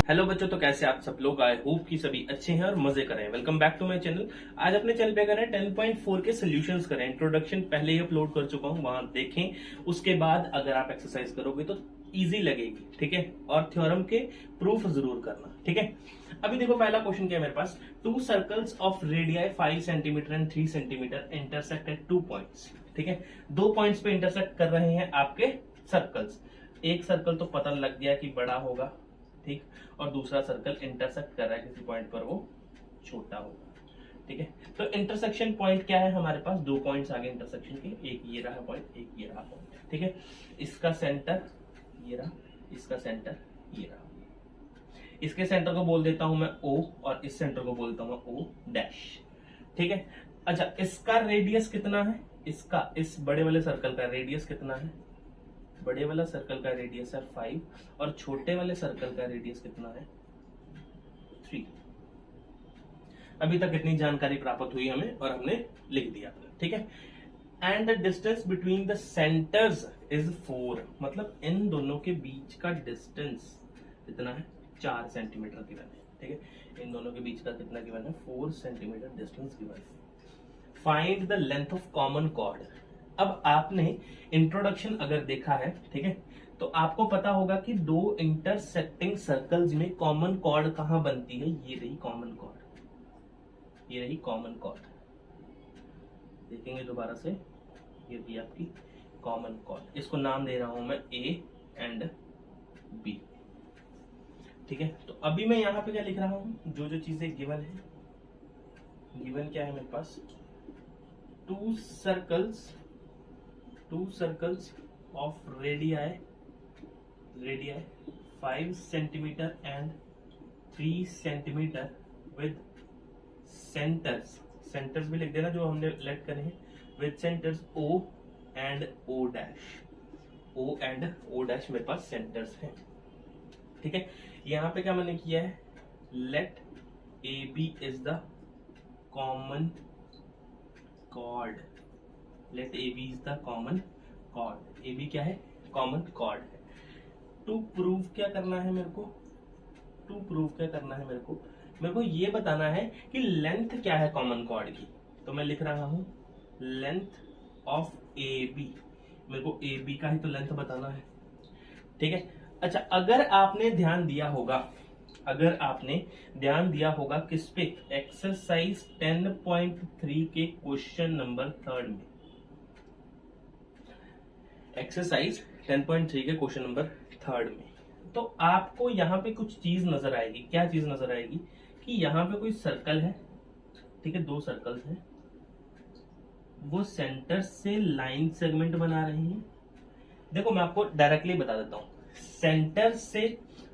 Hello बच्चों, तो कैसे आप सब लोग। आई होप कि सभी अच्छे हैं और मजे कर रहे हैं। Welcome back to my channel. आज अपने चैनल पे करें 10.4 के सॉल्यूशंस करें। इंट्रोडक्शन पहले ही अपलोड कर चुका हूं, वहां देखें। उसके बाद अगर आप एक्सरसाइज करोगे तो इजी लगेगी, ठीक है। और थ्योरम के प्रूफ जरूर करना, ठीक है। अभी देखो, पहला क्वेश्चन क्या है मेरे पास। Two circles of radii 5 centimetre and 3 centimetre intersect at 2 points, ठीक है। 2 पॉइंट्स पे इंटरसेक्ट कर रहे हैं आपके सर्कल्स। एक सर्कल तो पता लग गया कि बड़ा होगा, ठीक, और दूसरा सर्कल इंटरसेक्ट कर रहा है किसी पॉइंट पर, वो छोटा होगा, ठीक है। तो इंटरसेक्शन पॉइंट क्या है हमारे पास, 2 पॉइंट्स आगे इंटरसेक्शन के, एक ये रहा पॉइंट, एक ये रहा पॉइंट, ठीक है। इसका सेंटर ये रहा, इसका सेंटर ये रहा। इसके सेंटर को बोल देता हूं मैं O और इस सेंटर को बोलता हूं मैं O डैश, ठीक है। अच्छा, इसका रेडियस कितना है, इसका इस बड़े वाले सर्कल का रेडियस कितना है। बड़े वाला सर्कल का रेडियस है 5 और छोटे वाले सर्कल का रेडियस कितना है 3। अभी तक इतनी जानकारी प्राप्त हुई हमें और हमने लिख दिया, ठीक है। And the distance between the centres is 4, मतलब इन दोनों के बीच का डिस्टेंस कितना है, 4 सेंटीमीटर गिवन है, ठीक है। इन दोनों के बीच का कितना गिवन है, 4 सेंटीमीटर डिस्टेंस गिवन है। Find the length of common chord. अब आपने इंट्रोडक्शन अगर देखा है, ठीक है, तो आपको पता होगा कि दो इंटरसेक्टिंग सर्कल्स में कॉमन कॉर्ड कहां बनती है। ये रही कॉमन कॉर्ड, ये रही कॉमन कॉर्ड। देखेंगे दोबारा से, ये रही आपकी कॉमन कॉर्ड। इसको नाम दे रहा हूं मैं A एंड B, ठीक है। तो अभी मैं यहां पे क्या लिख रहा हूं, जो जो चीजें गिवन है। गिवन क्या है मेरे पास, two circles of radii 5 centimetre and 3 centimetre with centres भी लिख देना जो हमने लेट करे हैं, with centres O and O dash. O and O dash मेरे पास सेंटर्स हैं, ठीक है। यहां पे क्या मैंने किया है, let AB is the common chord. Let AB is the common chord. AB क्या है, कॉमन कॉर्ड है। टू प्रूव क्या करना है मेरे को, मेरे को ये बताना है कि लेंथ क्या है कॉमन कॉर्ड की। तो मैं लिख रहा हूं लेंथ ऑफ AB। मेरे को AB का ही तो लेंथ बताना है, ठीक है। अच्छा, अगर आपने ध्यान दिया होगा किस पे, एक्सरसाइज 10.3 के क्वेश्चन नंबर 3 में। एक्सरसाइज 10.3 के क्वेश्चन नंबर 3 में तो आपको यहाँ पे कुछ चीज नजर आएगी। क्या चीज नजर आएगी कि यहाँ पे कोई सर्कल है, ठीक है, 2 सर्कल्स हैं, वो सेंटर से लाइन सेगमेंट बना रहे हैं। देखो, मैं आपको डायरेक्टली बता देता हूं, सेंटर से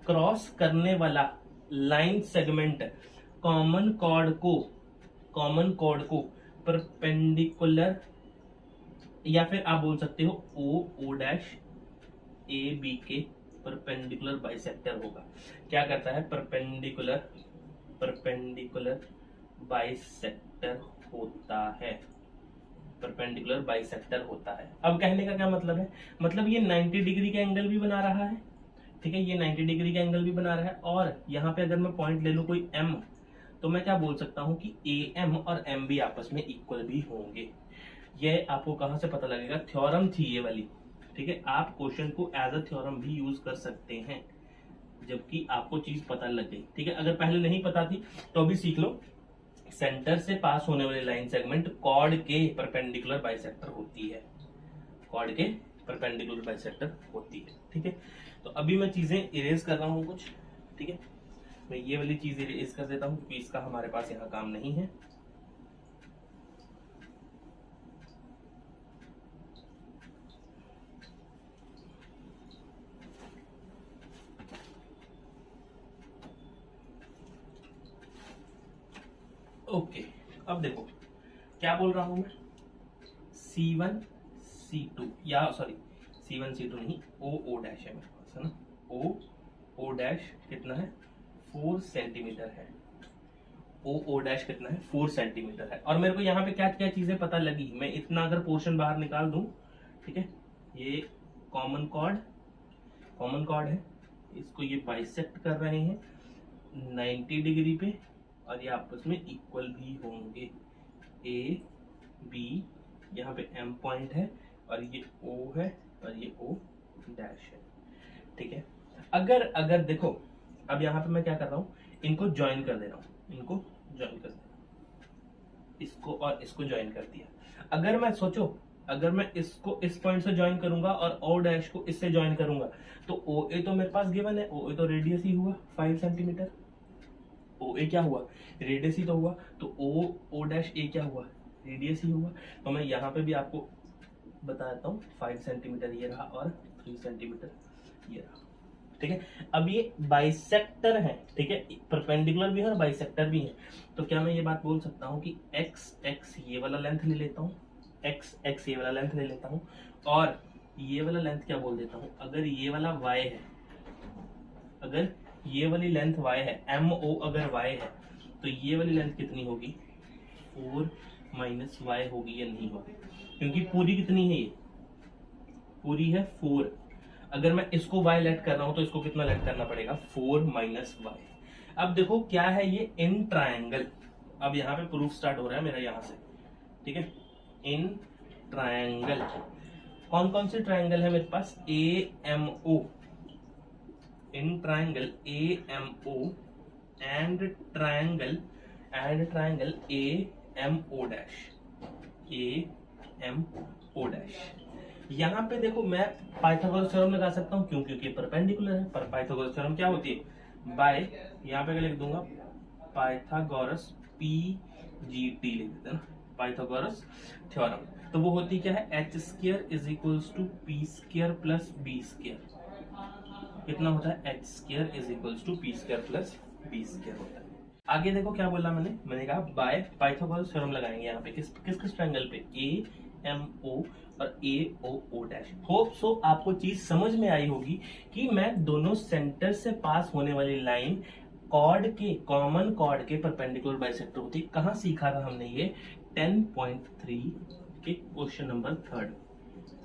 क्रॉस करने वाला लाइन सेगमेंट कॉमन कॉर्ड को परपेंडिकुलर, या फिर आप बोल सकते हो O डैश AB के परपेंडिकुलर बाइसेक्टर होगा। क्या करता है, परपेंडिकुलर बाइसेक्टर होता है। अब कहने का क्या मतलब है, मतलब ये 90 डिग्री का एंगल भी बना रहा है, ठीक है, ये 90 डिग्री का एंगल भी बना रहा है। और यहाँ पे अगर मैं पॉइंट ले लूं कोई M, तो मैं क्या बोल सकता हूं कि AM और M भी आपस में इक्वल भी होंगे। ये आपको कहां से पता लगेगा, थ्योरम थी ये वाली, ठीक है। आप क्वेश्चन को एज अ थ्योरम भी यूज कर सकते हैं जबकि आपको चीज पता लग गई, ठीक है। अगर पहले नहीं पता थी तो अभी सीख लो। सेंटर से पास होने वाली लाइन सेगमेंट कॉर्ड के परपेंडिकुलर बाइसेक्टर होती है, ठीक है। तो अभी मैं चीजें इरेज कर रहा हूं कुछ, ठीक है। मैं ये वाली चीज इरेज कर देता हूं क्योंकि इसका हमारे पास यहाँ काम नहीं है। ओके, अब देखो क्या बोल रहा हूं मैं, C1 C2 या सॉरी C1 C2 नहीं, O डैश है मेरे पास, है ना। O डैश कितना है, 4 सेंटीमीटर है। O डैश कितना है, 4 सेंटीमीटर है। और मेरे को यहाँ पे क्या क्या चीजें पता लगी, मैं इतना अगर पोर्शन बाहर निकाल दूं, ठीक है। ये कॉमन कॉर्ड है, इसको ये बाइसेक्ट कर रहे हैं। 90 डिग्री पे और ये आपस में इक्वल भी होंगे। ए बी, यहाँ पे एम पॉइंट है और ये ओ है और ये ओ डैश है। ठीक है, अगर देखो अब यहाँ पे मैं क्या कर रहा हूँ, इनको ज्वाइन कर दे रहा हूँ, इनको ज्वाइन कर दे रहा हूँ, इसको और इसको ज्वाइन कर दिया। अगर मैं सोचो, अगर मैं इसको इस पॉइंट से ज्वाइन करूंगा और ओ डैश को इससे ज्वाइन करूंगा तो ओ ए तो मेरे पास गिवन है, ओ ए तो रेडियस ही हुआ 5 सेंटीमीटर। ओ ए क्या हुआ, रेडियस ही तो हुआ, तो ओ डैश ए क्या हुआ, रेडियस ही हुआ। तो मैं यहाँ पे भी आपको बता देता हूँ 5 सेंटीमीटर ये रहा और 3 सेंटीमीटर ये रहा। ठीक है, अब ये बाइसेक्टर है। ठीक है, परपेंडिकुलर भी है और बाइसेक्टर भी है। तो क्या मैं ये बात बोल सकता हूँ कि x ये वाला लेंथ ले लेता हूँ, x ये वाला लेंथ ले लेता हूँ और ये वाला लेंथ क्या बोल देता हूँ, अगर ये वाला y है, अगर ये वाली लेंथ y है, MO अगर y है तो ये वाली लेंथ कितनी होगी, 4 माइनस y होगी या नहीं होगी, क्योंकि पूरी कितनी है, ये पूरी है 4। अगर मैं इसको y लेट कर रहा हूं तो इसको कितना लेट करना पड़ेगा, 4 माइनस y। अब देखो क्या है ये, इन ट्रायंगल। अब यहाँ पे प्रूफ स्टार्ट हो रहा है मेरा यहाँ से। ठीक है, इन ट्रायंगल, कौन कौन से ट्रायंगल है मेरे पास, AMO, in triangle AMO and triangle AMO dash, AMO dash. यहाँ पे देखो मैं पाइथागोरस थ्योरम लगा सकता हूँ, क्यों, क्योंकि परपेंडिकुलर है। पर पाइथागोरस थ्योरम क्या होती है, बाय, यहाँ पे क्या लिख दूंगा, पाइथागोरस PGT लिख देते हैं ना, पाइथागोरस थ्योरम। तो वो होती क्या है, h square is equals to p square plus b square. कितना होता है, h square is equals to p square plus b square होता है। आगे देखो क्या बोला मैंने कहा बाय पाइथागोरस थ्योरम लगाएंगे यहाँ पे किस ट्रायंगल पे, AMO और AOO डैश। होप सो आपको चीज समझ में आई होगी कि मैं दोनों सेंटर से पास होने वाली लाइन कॉर्ड के, कॉमन कॉर्ड के परपेंडिकुलर बाइसेक्टर होती है। कहाँ सीखा था हमने ये, 10.3 के क्वेश्चन नंबर 3।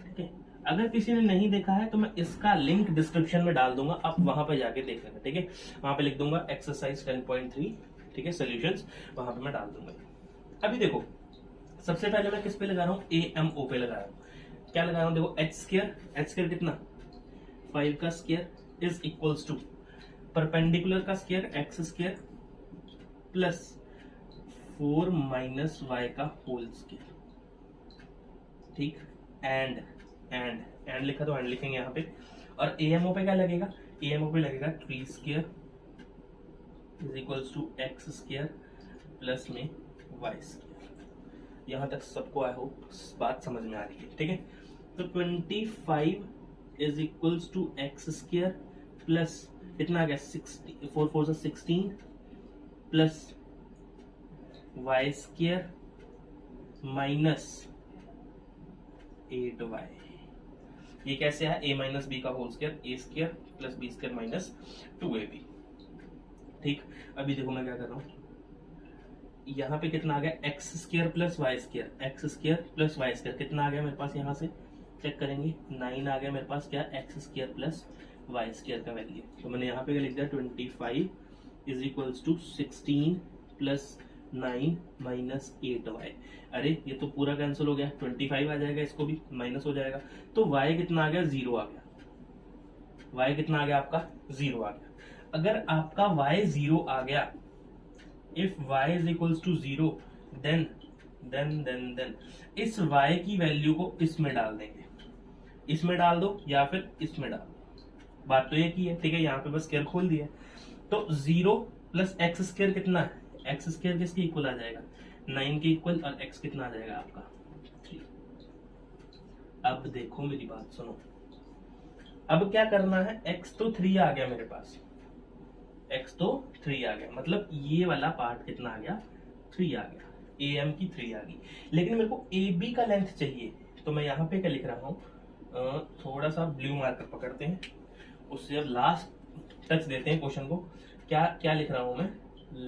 ठीक है, अगर किसी ने नहीं देखा है तो मैं इसका लिंक डिस्क्रिप्शन में डाल दूंगा, आप वहां पे जाके देख लेना। ठीक है, वहां पे लिख दूंगा एक्सरसाइज 10.3, ठीक है, सॉल्यूशंस, वहां पे मैं डाल दूंगा। अभी देखो सबसे पहले मैं किस पे लगा रहा हूँ, AMO पे लगा रहा हूँ। क्या लगा रहा हूँ, देखो h स्क्वायर कितना, 5 का square is equals to perpendicular का square x square plus 4 minus y का होल स्क्वायर। ठीक, एंड लिखा तो एंड लिखेंगे यहाँ पे। और AMO पे क्या लगेगा, AMO पे लगेगा 3 square is equals to x square plus में y स्क्वायर। यहाँ तक सबको आई होप बात समझ में आ रही है। ठीक है, तो 25 is equals to x square plus कितना आ गया, 4 4 से 16 plus y square minus 8y। ये कैसे है, a माइनस बी का whole square, a square plus B square minus 2ab। ठीक, अभी देखो मैं क्या कर रहा हूँ, यहाँ पे कितना आ गया, x square plus y square, x square plus y square कितना आ गया मेरे पास, यहाँ से चेक करेंगे 9 आ गया मेरे पास, क्या, x square plus y square का वैल्यू। तो मैंने यहाँ पे क्या लिख दिया, 25 is equals to 16 plus 9 minus 8y। अरे ये तो पूरा कैंसिल हो गया, 25 आ जाएगा, इसको भी माइनस हो जाएगा, तो y कितना आ गया, 0 आ गया। y कितना आ गया आपका, 0 आ गया। अगर आपका y 0 आ गया, if y is equals to 0 then इस y की वैल्यू को इसमें डाल देंगे, इसमें डाल दो या फिर इसमें डाल दो, बात तो ये की है। ठीक है, यहाँ पे बस स्क्वायर खोल दिया, तो 0 प्लस एक्स स्क्वायर कितना है, एक्स स्क्वायर किसके इक्वल आ जाएगा, 9 के इक्वल, और x कितना आ जाएगा आपका 3। अब देखो मेरी बात सुनो, अब क्या करना है, x तो 3 आ गया मेरे पास, x तो 3 आ गया, मतलब ये वाला पार्ट कितना आ गया, 3 आ गया, AM की 3 आ गई। लेकिन मेरे को AB का लेंथ चाहिए, तो मैं यहाँ पे क्या लिख रहा हूँ, थोड़ा सा ब्लू मार्कर पकड़ते हैं, उससे अब लास्ट टच देते हैं क्वेश्चन को। क्या क्या लिख रहा हूँ मैं,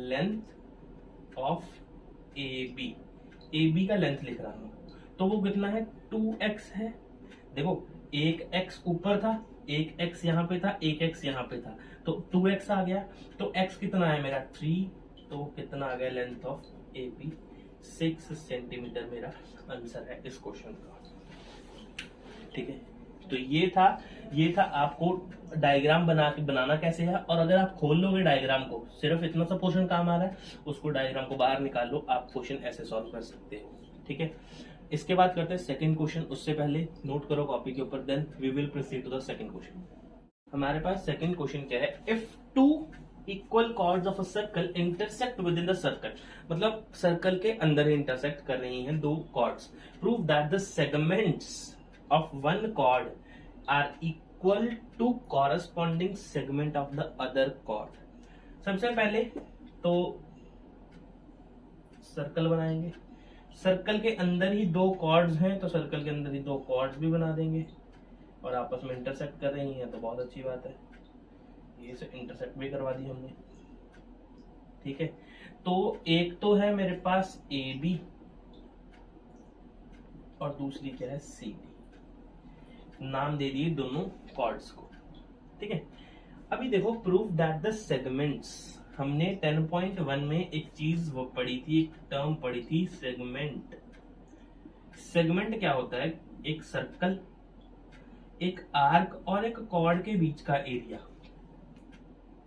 लेंथ ऑफ AB का लेंथ लिख रहा हूँ, तो वो कितना है, 2x है। देखो एक x ऊपर था एक x यहाँ पे था, एक x यहाँ पे था, तो 2x आ गया। तो x कितना है मेरा 3, तो कितना आ गया लेंथ ऑफ AB 6 सेंटीमीटर मेरा आंसर है इस क्वेश्चन का। ठीक है, तो ये था आपको डायग्राम बनाना कैसे है। और अगर आप खोल लोगे डायग्राम को, सिर्फ इतना सा पोर्शन काम आ रहा है, उसको डायग्राम को बाहर निकाल लो, आप क्वेश्चन ऐसे सॉल्व कर सकते हो। ठीक है, इसके बाद करते हैं सेकंड क्वेश्चन। उससे पहले नोट करो कॉपी के ऊपर, then we will proceed to the second question. हमारे पास सेकंड क्वेश्चन क्या है, if two equal chords of a circle intersect within the circle, मतलब सर्कल के अंदर ही इंटरसेक्ट कर रही हैं दो chords, prove that the segments of one chord are equal to corresponding segment of the other chord. सबसे पहले तो सर्कल बनाएंगे, सर्कल के अंदर ही दो कॉर्ड्स हैं, तो सर्कल के अंदर ही दो कॉर्ड्स भी बना देंगे, और आपस में इंटरसेक्ट कर रही हैं तो बहुत अच्छी बात है, ये से इंटरसेक्ट भी करवा दी हमने। ठीक है, तो एक तो है मेरे पास AB और दूसरी क्या है CD, नाम दे दिए दोनों कॉर्ड्स को। ठीक है, अभी देखो प्रूफ दैट द सेगमेंट्स, हमने 10.1 में एक चीज वो पढ़ी थी, एक टर्म पढ़ी थी सेगमेंट। सेगमेंट क्या होता है, एक सर्कल, एक आर्क और एक कॉर्ड के बीच का एरिया,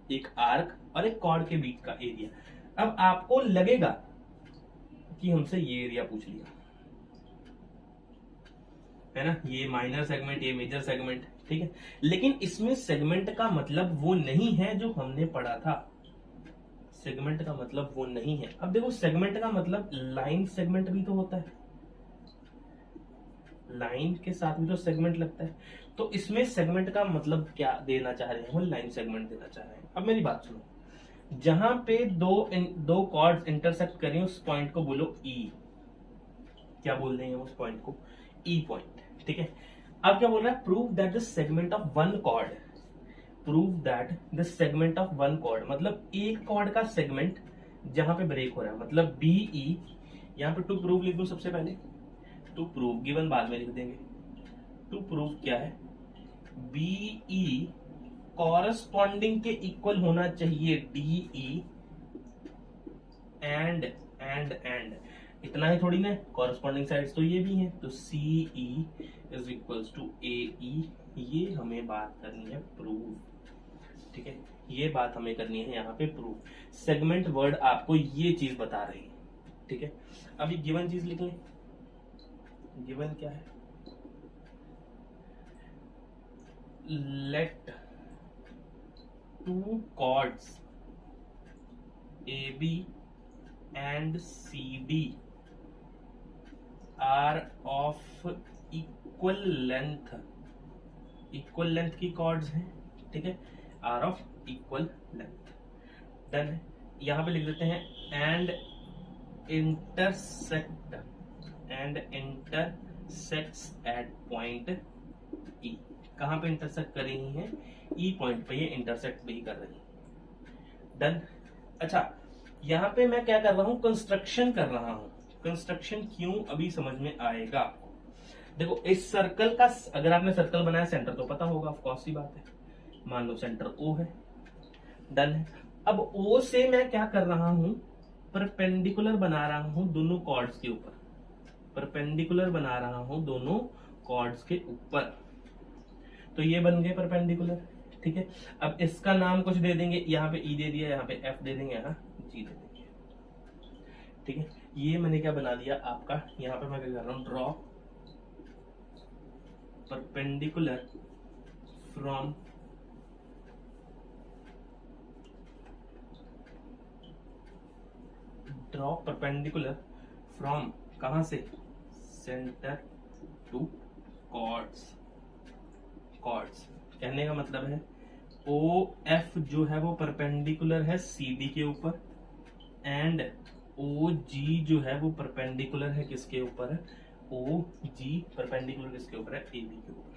एक आर्क और एक कॉर्ड के बीच का एरिया। अब आपको लगेगा कि हमसे ये एरिया पूछ लिया है ना, ये माइनर सेगमेंट, ये मेजर सेगमेंट। ठीक है, लेकिन इसमें सेगमेंट का मतलब वो नहीं है जो हमने पढ़ा था, सेगमेंट का मतलब वो नहीं है। अब देखो सेगमेंट का मतलब लाइन सेगमेंट भी तो होता है, लाइन के साथ भी तो सेगमेंट लगता है, तो इसमें सेगमेंट का मतलब क्या देना चाह रहे हैं, वो लाइन सेगमेंट देना चाह रहे हैं। अब मेरी बात सुनो, जहां पे दो कॉर्ड्स इंटरसेक्ट करें उस पॉइंट को बोलो E, क्या बोल रहे हैं उस पॉइंट को, E पॉइंट। ठीक है, अब क्या बोल रहा है, prove that the segment of one chord, prove that the segment of one chord, मतलब एक कॉर्ड का सेगमेंट जहां पे ब्रेक हो रहा है, मतलब BE, यहां पे टू प्रूव लिख दो सबसे पहले, टू प्रूव गिवन बाद में लिख देंगे, टू प्रूव क्या है, BE कॉरस्पॉन्डिंग के इक्वल होना चाहिए DE एंड इतना ही थोड़ी ना, कॉरस्पॉन्डिंग साइड्स तो ये भी हैं, तो CE is equals to AE, ये हमें बात करनी है प्रूव। ठीक है, ये बात हमें करनी है यहाँ पे प्रूव। सेगमेंट वर्ड आपको ये चीज बता रही है। ठीक है, अभी गिवन चीज लिख लें, गिवन क्या है, let two chords AB and CD are of equal length, equal length की कॉर्ड्स हैं। ठीक है, are of equal length, done है। यहां पे लिख देते हैं and intersects at point E, कहां पे इंटरसेक्ट कर रही हैं, E पॉइंट पे ये इंटरसेक्ट भी कर रही है, डन। अच्छा, यहां पे मैं क्या कर रहा हूं, कंस्ट्रक्शन कर रहा हूं, कंस्ट्रक्शन क्यों अभी समझ में आएगा आपको। देखो इस सर्कल का, अगर आपने सर्कल बनाया सेंटर तो पता होगा, ऑफ कोर्स सी बात है, मान लो सेंटर O है, डन है। अब O से मैं क्या कर रहा हूं, परपेंडिकुलर बना रहा हूं दोनों कॉर्ड्स के ऊपर, परपेंडिकुलर बना रहा हूं दोनों कॉर्ड्स के ऊपर, तो ये बन गए परपेंडिकुलर। ठीक है, अब इसका नाम कुछ दे देंगे, यहाँ पे E दे दिया, यहाँ पे F दे देंगे, यहाँ G दे देंगे। ठीक है, ये मैंने क्या बना दिया आपका, यहाँ पे मैं क्या कर रहा हूँ, ड्रॉ परपेंडिकुलर फ्रॉम कहां से, सेंटर टू कॉर्ड्स। कहने का मतलब है OF जो है वो परपेंडिकुलर है CD के ऊपर, एंड OG जो है वो परपेंडिकुलर है किसके ऊपर है, OG परपेंडिकुलर किसके ऊपर है, AB के ऊपर,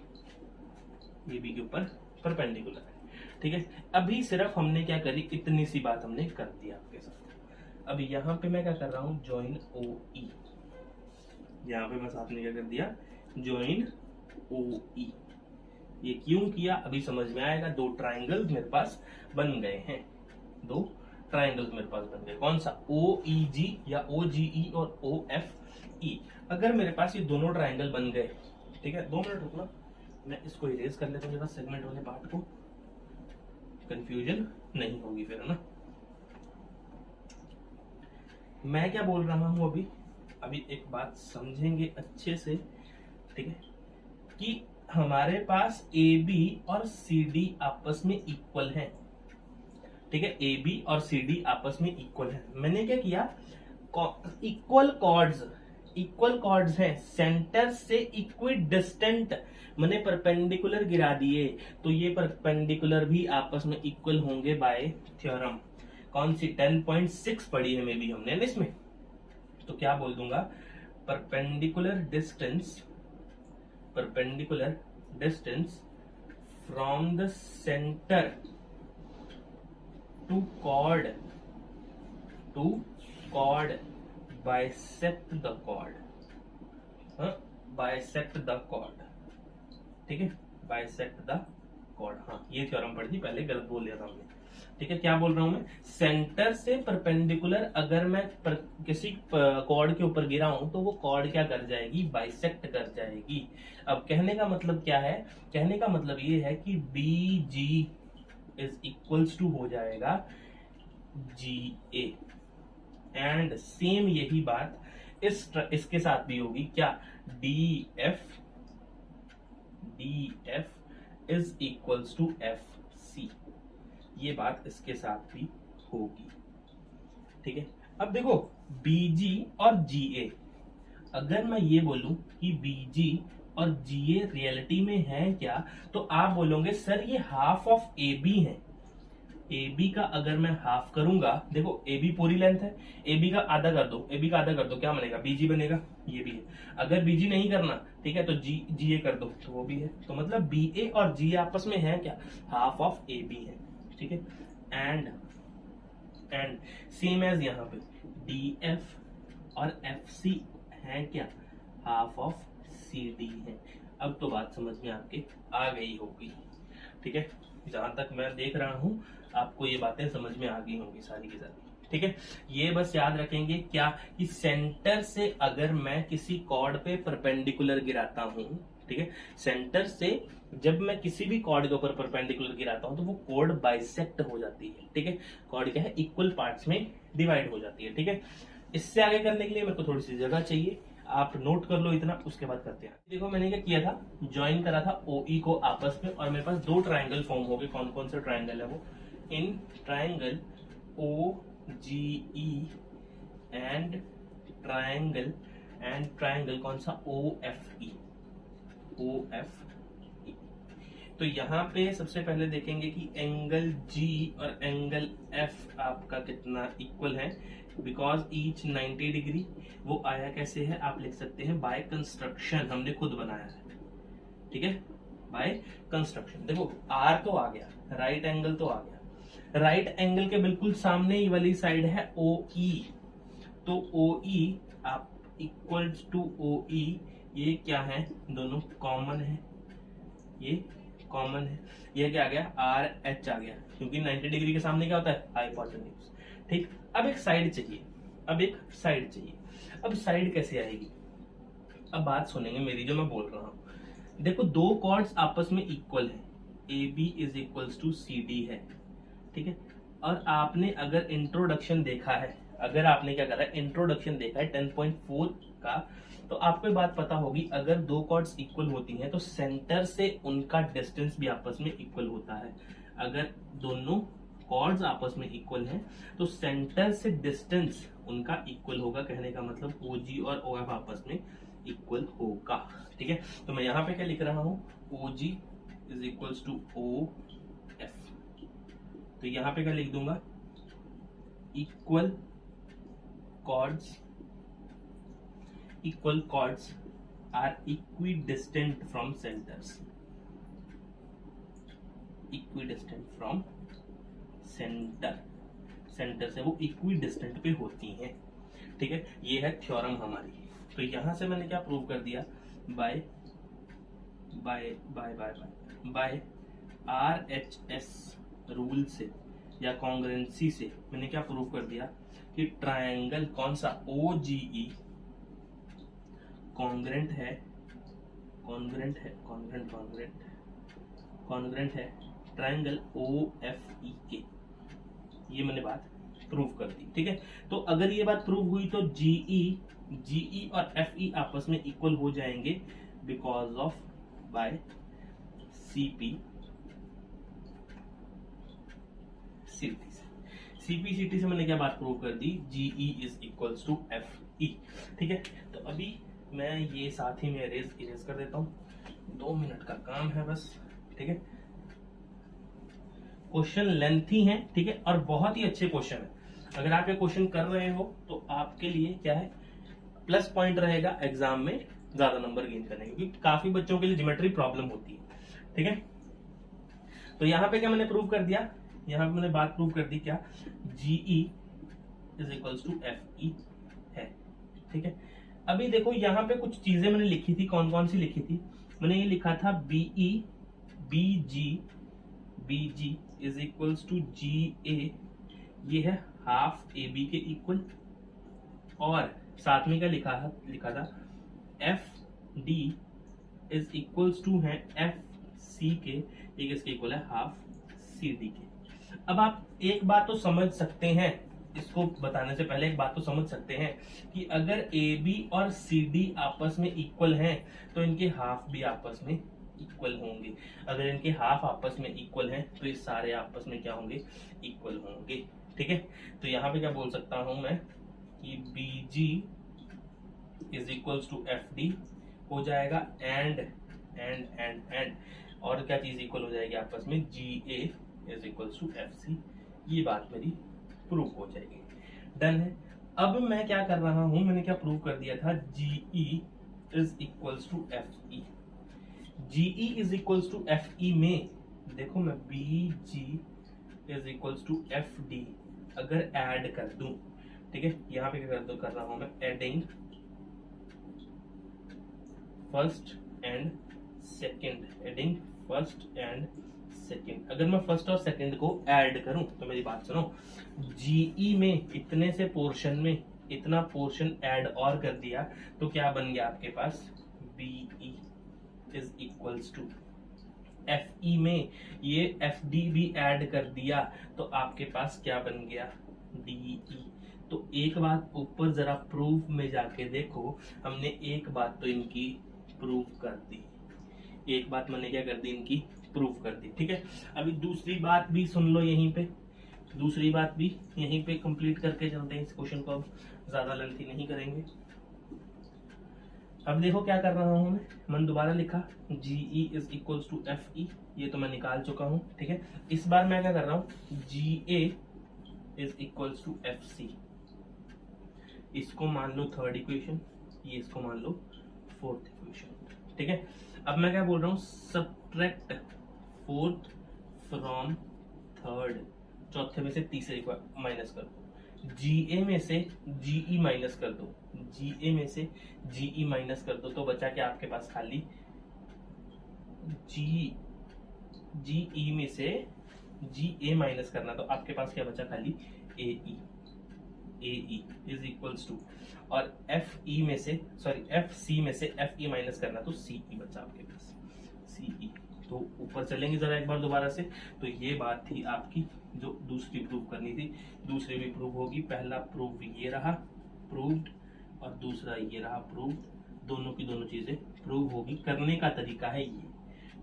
AB के ऊपर परपेंडिकुलर है। ठीक है, अभी सिर्फ हमने क्या करी, इतनी सी बात हमने कर दी आपके साथ। अभी यहाँ पे मैं क्या कर रहा हूँ, ज्वाइन OE, यहाँ पे मैं साथ में क्या कर दिया, ज्वाइन OE, ये क्यों किया अभी समझ में आएगा। दो ट्राइंगल्स मेरे पास बन गए हैं, दो ट्राइंगल्स मेरे पास बन गए। कौन सा, OEG या OGE और OFE। अगर मेरे पास ये दोनों ट्राइंगल बन गए, ठीक है, 2 मिनट रुकना, मैं इसको इरेज कर लेता हूँ जरा सेगमेंट वाले पार्ट को, कंफ्यूजन नहीं होगी फिर, है ना। मैं क्या बोल रहा हूं अभी एक बात समझेंगे अच्छे से, ठीक है, कि हमारे पास AB और CD आपस में इक्वल है, ठीक है, AB और CD आपस में इक्वल है। मैंने क्या किया, इक्वल कॉर्ड्स हैं, सेंटर से इक्वी डिस्टेंट मैंने परपेंडिकुलर गिरा दिए, तो ये परपेंडिकुलर भी आपस में इक्वल होंगे बाय थ्योरम। कौन सी, 10.6 पढ़ी है मे बी हमने ना इसमें। तो क्या बोल दूंगा, perpendicular distance from the centre to chord bisect the chord, ठीक है, बाइसेक्ट द कॉर्ड। हाँ, ये थ्योरम पढ़ी थी पहले, गलत बोल लिया था हमने, ठीक है। क्या बोल रहा हूं मैं, सेंटर से परपेंडिकुलर अगर मैं किसी कॉर्ड के ऊपर गिरा हूं तो वो कॉर्ड क्या कर जाएगी, बाइसेक्ट कर जाएगी। अब कहने का मतलब क्या है, कहने का मतलब ये है कि BG इज इक्वल्स टू हो जाएगा GA, एंड सेम यही बात इसके साथ भी होगी, क्या, DF is equals to FC, ये बात इसके साथ भी होगी, ठीक है। अब देखो BG और GA, अगर मैं ये बोलूं कि BG और GA रियलिटी में है क्या, तो आप बोलोगे सर ये हाफ ऑफ AB है। AB का अगर मैं हाफ करूंगा, देखो AB पूरी लेंथ है, AB का आधा कर दो, AB का आधा कर दो, क्या बनेगा, BG बनेगा, ये भी है। अगर BG नहीं करना, ठीक है, तो GA कर दो, तो वो भी है। तो मतलब BA और GA आपस में है क्या, हाफ ऑफ AB है, ठीक है। एंड सेम एज यहाँ पे DF और FC है क्या, हाफ ऑफ CD है। अब तो बात समझ में आपके आ गई होगी, ठीक है। जहां तक मैं देख रहा हूं आपको ये बातें समझ में आ गई होंगी सारी की सारी, ठीक है। ये बस याद रखेंगे क्या, कि सेंटर से अगर मैं किसी कॉर्ड पे परपेंडिकुलर गिराता हूं, ठीक है, सेंटर से जब मैं किसी भी कॉर्ड के ऊपर परपेंडिकुलर गिराता हूं तो वो कॉर्ड बाइसेक्ट हो जाती है, ठीक है। कॉर्ड क्या है, इक्वल पार्ट्स में डिवाइड हो जाती है, ठीक है। इससे आगे करने के लिए मेरे को थोड़ी सी जगह चाहिए, आप नोट कर लो इतना, उसके बाद करते हैं। देखो मैंने क्या किया था, ज्वाइन करा था OE को आपस में, और मेरे पास दो ट्राइंगल फॉर्म हो गए। कौन कौन से ट्राइंगल है वो, in triangle OGE and triangle कौन सा, OFE। तो यहाँ पे सबसे पहले देखेंगे कि एंगल G और एंगल F आपका कितना इक्वल है, बिकॉज ईच 90 डिग्री। वो आया कैसे है, आप लिख सकते हैं बाय कंस्ट्रक्शन, हमने खुद बनाया है, ठीक है, बाय कंस्ट्रक्शन। देखो R तो आ गया, राइट एंगल तो आ गया, राइट एंगल के बिल्कुल सामने ही वाली साइड है OE, तो OE आप इक्वल्स टू OE, ये क्या है, दोनों कॉमन है, ये कॉमन है, ये क्या आ गया, RH आ गया, क्योंकि 90 डिग्री के सामने क्या होता है, हाइपोटेन्यूज, ठीक। अब एक साइड चाहिए, अब साइड कैसे आएगी, अब बात सुनेंगे मेरी जो मैं बोल रहा हूं। देखो दो कॉर्ड्स आपस में इक्वल है, AB is equals to CD है, ठीक है। और आपने अगर इंट्रोडक्शन देखा है, अगर आपने क्या करा, इंट्रोडक्शन देखा है 10.4 का, तो आपको बात पता होगी, अगर दो कॉर्ड्स इक्वल होती हैं तो सेंटर से उनका डिस्टेंस भी आपस में इक्वल होता है। अगर दोनों कॉर्ड्स आपस में इक्वल हैं तो सेंटर से डिस्टेंस उनका इक्वल होगा, कहने का मतलब OG और OF आपस में इक्वल होगा, ठीक है। तो मैं यहाँ पे क्या लिख रहा हूं, OG is equals to OF, तो यहाँ पे क्या लिख दूंगा, equal chords are equidistant from centers, centre से वो इक्विडिस्टेंट पे होती हैं, ठीक है। ये है थ्योरम हमारी। तो यहां से मैंने क्या प्रूव कर दिया, बाय बाय RHS रूल से या कॉन्ग्रुएंसी से मैंने क्या प्रूव कर दिया कि ट्रायंगल कौन सा OGE कॉन्ग्रुएंट है ट्रायंगल OFE के। ये मैंने बात प्रूव कर दी, ठीक है। तो अगर ये बात प्रूव हुई तो GE और FE आपस में इक्वल हो जाएंगे बिकॉज ऑफ बाय CP/CT से मैंने क्या बात प्रूव कर दी, GE is equals to FE, ठीक है। तो अभी मैं ये साथ ही में इरेज कर देता हूँ, 2 मिनट का काम है बस, ठीक है। क्वेश्चन लेंथी है, ठीक है, और बहुत ही अच्छे क्वेश्चन है। अगर आप ये क्वेश्चन कर रहे हो तो आपके लिए क्या है, प्लस पॉइंट रहेगा एग्जाम में ज्यादा नंबर गेन करने के, क्योंकि काफी बच्चों के लिए ज्योमेट्री प्रॉब्लम होती है, ठीक है। तो यहाँ पे क्या मैंने प्रूव कर दिया, यहाँ पे मैंने बात प्रूव कर दी क्या, GE is equals to FE है, ठीक है। अभी देखो यहाँ पे कुछ चीजें मैंने लिखी थी, कौन कौन सी लिखी थी, मैंने ये लिखा था BG is equals to GA, ये है हाफ AB के इक्वल, और साथ में क्या लिखा था FD इज इक्वल्स टू है FC के, एक इसके इक्वल है हाफ CD के। अब आप एक बात तो समझ सकते हैं, इसको बताने से पहले एक बात तो समझ सकते हैं कि अगर AB और CD आपस में इक्वल हैं तो इनके हाफ भी आपस में इक्वल होंगे। अगर इनके हाफ आपस में इक्वल हैं तो ये सारे आपस में क्या होंगे, इक्वल होंगे, ठीक है। तो यहाँ पे क्या बोल सकता हूं मैं कि BG is equals to FD हो जाएगा, एंड और क्या चीज इक्वल हो जाएगी आपस में, GA is equals to FC। ये बात मेरी प्रूव हो जाएगी, डन है। अब मैं क्या कर रहा हूं, मैंने क्या प्रूव कर दिया था, GE is equals to FE। GE is equals to FE में देखो मैं BG is equals to FD अगर ऐड कर दूं, ठीक है, यहाँ पे क्या कर रहा हूं मैं, एडिंग फर्स्ट एंड सेकंड। अगर मैं फर्स्ट और सेकंड को ऐड करूं तो मेरी बात सुनो, GE में इतने से पोर्शन में इतना पोर्शन ऐड और कर दिया तो क्या बन गया आपके पास, BE is equals to FE में ये FD भी ऐड कर दिया तो आपके पास क्या बन गया, DE। तो एक बात ऊपर जरा प्रूफ में जाके देखो, हमने एक बात तो इनकी प्रूफ कर दी, एक बात मैंने क्या कर दी, इनकी प्रूफ कर दी, ठीक है। अभी दूसरी बात भी सुन लो, यहीं पे कंप्लीट करके चलते हैं इस क्वेश्चन को, अब ज्यादा लेंथी नहीं करेंगे। अब देखो क्या कर रहा हूं मैंने दोबारा लिखा GE is equals to FE, ये तो मैं निकाल चुका हूं, ठीक है। इस बार मैं क्या कर रहा हूं, GA is equals to FC, इसको मान लो थर्ड इक्वेशन, ये इसको मान लो फोर्थ इक्वेशन, ठीक है। अब मैं क्या बोल रहा हूँ, सब्ट्रैक्ट फोर्थ फ्रॉम थर्ड, चौथे में से तीसरे को माइनस कर दो, GA में से GE माइनस कर दो, GA में से GE माइनस कर दो, तो बचा क्या आपके पास, खाली GE में से GA माइनस करना, तो आपके पास क्या बचा, खाली AE इज इक्वल्स टू, और FC में से FE माइनस करना तो CE बचा आपके पास, CE। तो ऊपर चलेंगे जरा एक बार दोबारा से। तो ये बात थी आपकी जो दूसरी प्रूव करनी थी, दूसरी भी प्रूव होगी। पहला प्रूव ये रहा प्रूव्ड और दूसरा ये रहा प्रूव्ड, दोनों की दोनों चीजें प्रूव होगी। करने का तरीका है ये,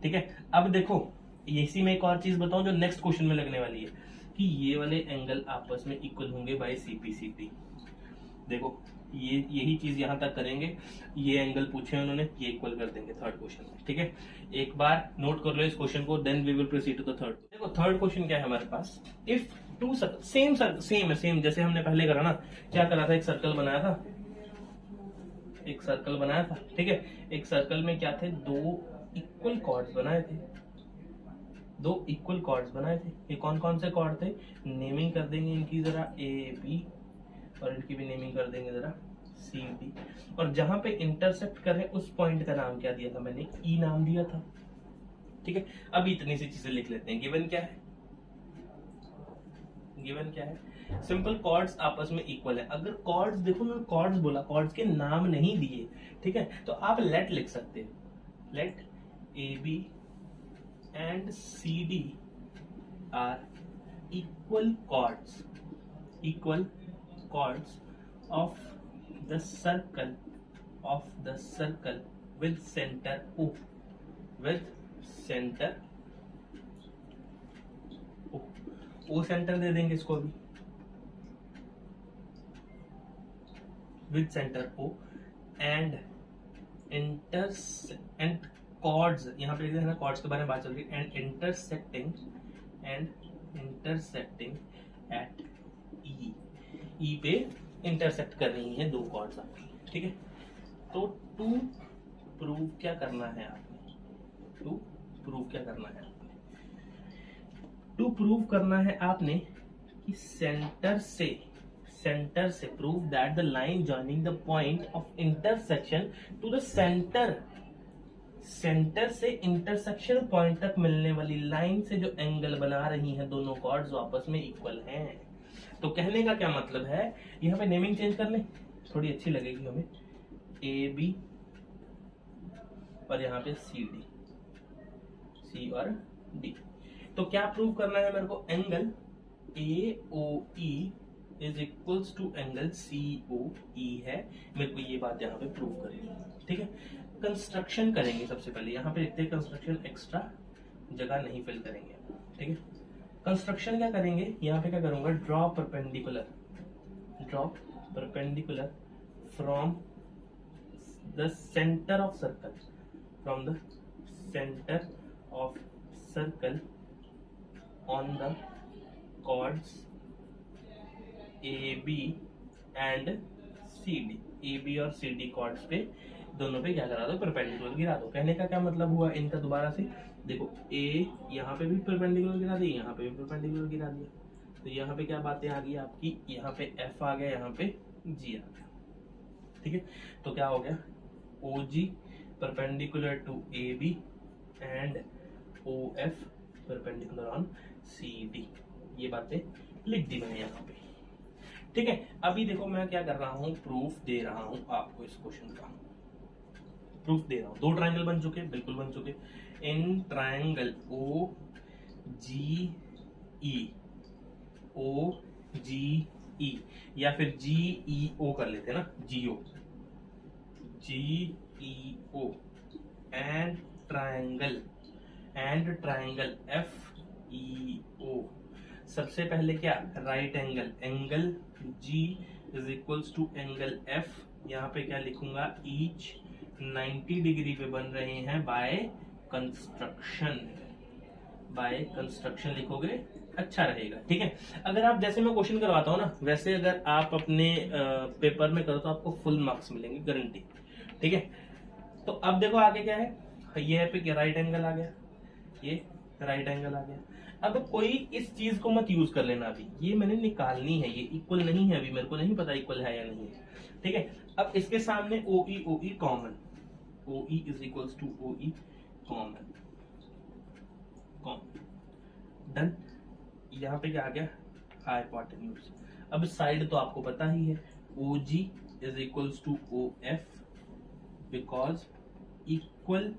ठीक है। अब देखो इसी में एक और चीज बताऊं जो नेक्स्ट क्वेश्चन में लगने वाली है कि ये वाले एंगल आपस में इक्वल होंगे बाय CP/CT। देखो ये यही चीज यहां तक करेंगे, ये एंगल पूछे उन्होंने, ये इक्वल कर देंगे थर्ड क्वेश्चन में, ठीक है। एक बार नोट कर लो इस क्वेश्चन को, then we will proceed to the third. देखो थर्ड क्वेश्चन क्या है हमारे पास, इफ टू सेम जैसे हमने पहले करा ना, क्या करा था, एक सर्कल बनाया था, ठीक है। एक सर्कल में क्या थे, दो इक्वल कॉर्ड्स बनाए थे। ये कौन कौन से कॉर्ड थे, नेमिंग कर देंगे इनकी जरा, AB, और इनकी भी नेमिंग कर देंगे जरा, CD। और जहां पे इंटरसेक्ट कर रहे उस पॉइंट का नाम क्या दिया था मैंने, E नाम दिया था, ठीक है, अब इतनी सी चीजें लिख लेते हैं। गिवन क्या है, गिवन क्या है, सिंपल कॉर्ड्स आपस में इक्वल है। अगर कॉर्ड्स, देखो मैं कॉर्ड्स बोला, कॉर्ड्स के नाम नहीं दिए, ठीक है, तो आप लेट लिख सकते हो। Let A B and C D are equal chords, equal chords of the circle, of the circle with center O, with center O, O centre दे देंगे इसको भी, with center O and and chords, यहाँ पे देखना chords के बारे में बात चल रही है, and intersecting at E, E पे इंटरसेक्ट कर रही हैं दो कॉर्ड्स आपकी, ठीक है। तो टू प्रूव क्या करना है आपने, टू प्रूव क्या करना है आपने, टू प्रूव करना है आपने कि सेंटर से prove that the line joining the point of intersection to the centre, centre से इंटरसेक्शन पॉइंट तक मिलने वाली लाइन से जो एंगल बना रही हैं दोनों कॉर्ड्स आपस में इक्वल हैं। तो कहने का क्या मतलब है, यहाँ पे नेमिंग चेंज कर लें, थोड़ी अच्छी लगेगी हमें, ए बी और यहाँ पे सी डी, सी और डी। तो क्या प्रूव करना है मेरे को, angle A O E is equals to angle C O E है, मेरे को ये बात यहाँ पे प्रूव करनी है, ठीक है। कंस्ट्रक्शन करेंगे सबसे पहले, यहाँ पे लिखते हैं कंस्ट्रक्शन, एक्स्ट्रा जगह नहीं फिल करेंगे, ठीक है। कंस्ट्रक्शन क्या करेंगे, यहाँ पे क्या करूंगा, draw perpendicular, draw perpendicular from the centre of circle, from the center of circle on the chords AB and CD, AB और CD chords पे दोनों पे क्या करा दो, परपेंडिकुलर गिरा दो। कहने का क्या मतलब हुआ इनका, दोबारा से देखो, A यहाँ पे भी परपेंडिकुलर गिरा दी, यहाँ पे भी परपेंडिकुलर गिरा दिया, तो यहाँ पे क्या बातें आ गई आपकी, यहाँ पे F आ गया, यहाँ पे G आ गया, ठीक है। तो क्या हो गया, OG perpendicular to AB and OF perpendicular on CD, ये बातें लिख दी मैंने यहाँ पे, ठीक है। अभी देखो मैं क्या कर रहा हूँ, प्रूफ दे रहा हूँ आपको इस क्वेश्चन का, प्रूफ दे रहा हूँ। दो ट्रायंगल बन चुके, बिल्कुल बन चुके, इन ट्रायंगल ओ जी ई या फिर जी ई ओ कर लेते हैं ना, जीओ, GEO and triangle FEO। सबसे पहले क्या, right angle, angle G is equals to angle F, यहाँ पे क्या लिखूंगा, ईच 90 डिग्री पे बन रहे हैं बाय कंस्ट्रक्शन, बाय कंस्ट्रक्शन लिखोगे अच्छा रहेगा, ठीक है। अगर आप, जैसे मैं क्वेश्चन करवाता हूँ ना, वैसे अगर आप अपने पेपर में करो तो आपको फुल मार्क्स मिलेंगे, गारंटी, ठीक है। तो अब देखो आगे क्या है, ये है पे राइट एंगल आ गया, ये राइट एंगल आ गया। अब कोई इस चीज को मत यूज कर लेना, अभी ये मैंने निकालनी है, ये इक्वल नहीं है, अभी मेरे को नहीं पता इक्वल है या नहीं है, ठीक है। अब इसके सामने OE common, OE is equals to OE common, done. यहाँ पे क्या आ गया, हाइपोटेन्यूज। अब साइड तो आपको पता ही है, OG is equals to OF because equal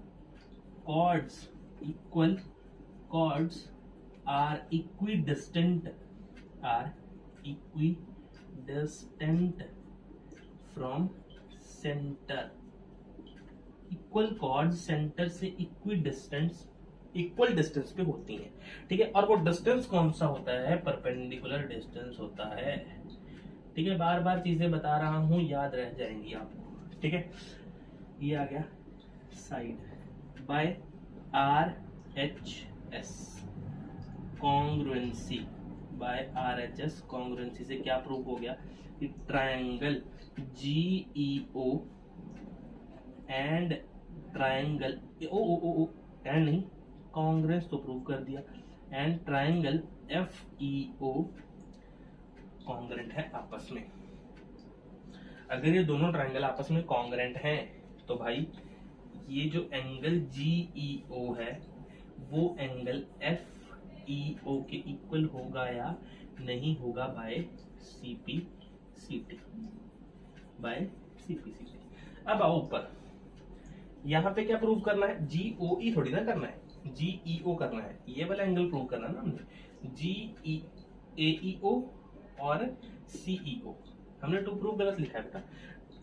chords are equidistant from center। Equal chords centre से इक्वल डिस्टेंस पे होती हैं, ठीक है। और वो डिस्टेंस कौन सा होता है, परपेंडिकुलर डिस्टेंस होता है, ठीक है। बार बार चीजें बता रहा हूं, याद रह जाएंगी आपको, ठीक है। ये आ गया side by RHS congruency, by RHS congruency से क्या प्रूव हो गया कि triangle GEO and triangle O and नहीं, कॉन्ग्रुएंस तो प्रूव कर दिया, एंड ट्रायंगल FEO कॉन्ग्रुएंट है आपस में। अगर ये दोनों ट्रायंगल आपस में कॉन्ग्रुएंट हैं तो भाई ये जो एंगल GEO है वो एंगल एफ ई ओ के इक्वल होगा या नहीं होगा बाय सीपी सीटी, बाय सीपी सीटी। अब आओ ऊपर, यहाँ पे क्या प्रूव करना है, जीओई थोड़ी ना करना है, जीईओ करना है, ये वाला एंगल प्रूव करना है ना हमने, जी एईओ और सीईओ। हमने टू प्रूव गलत लिखा है बेटा,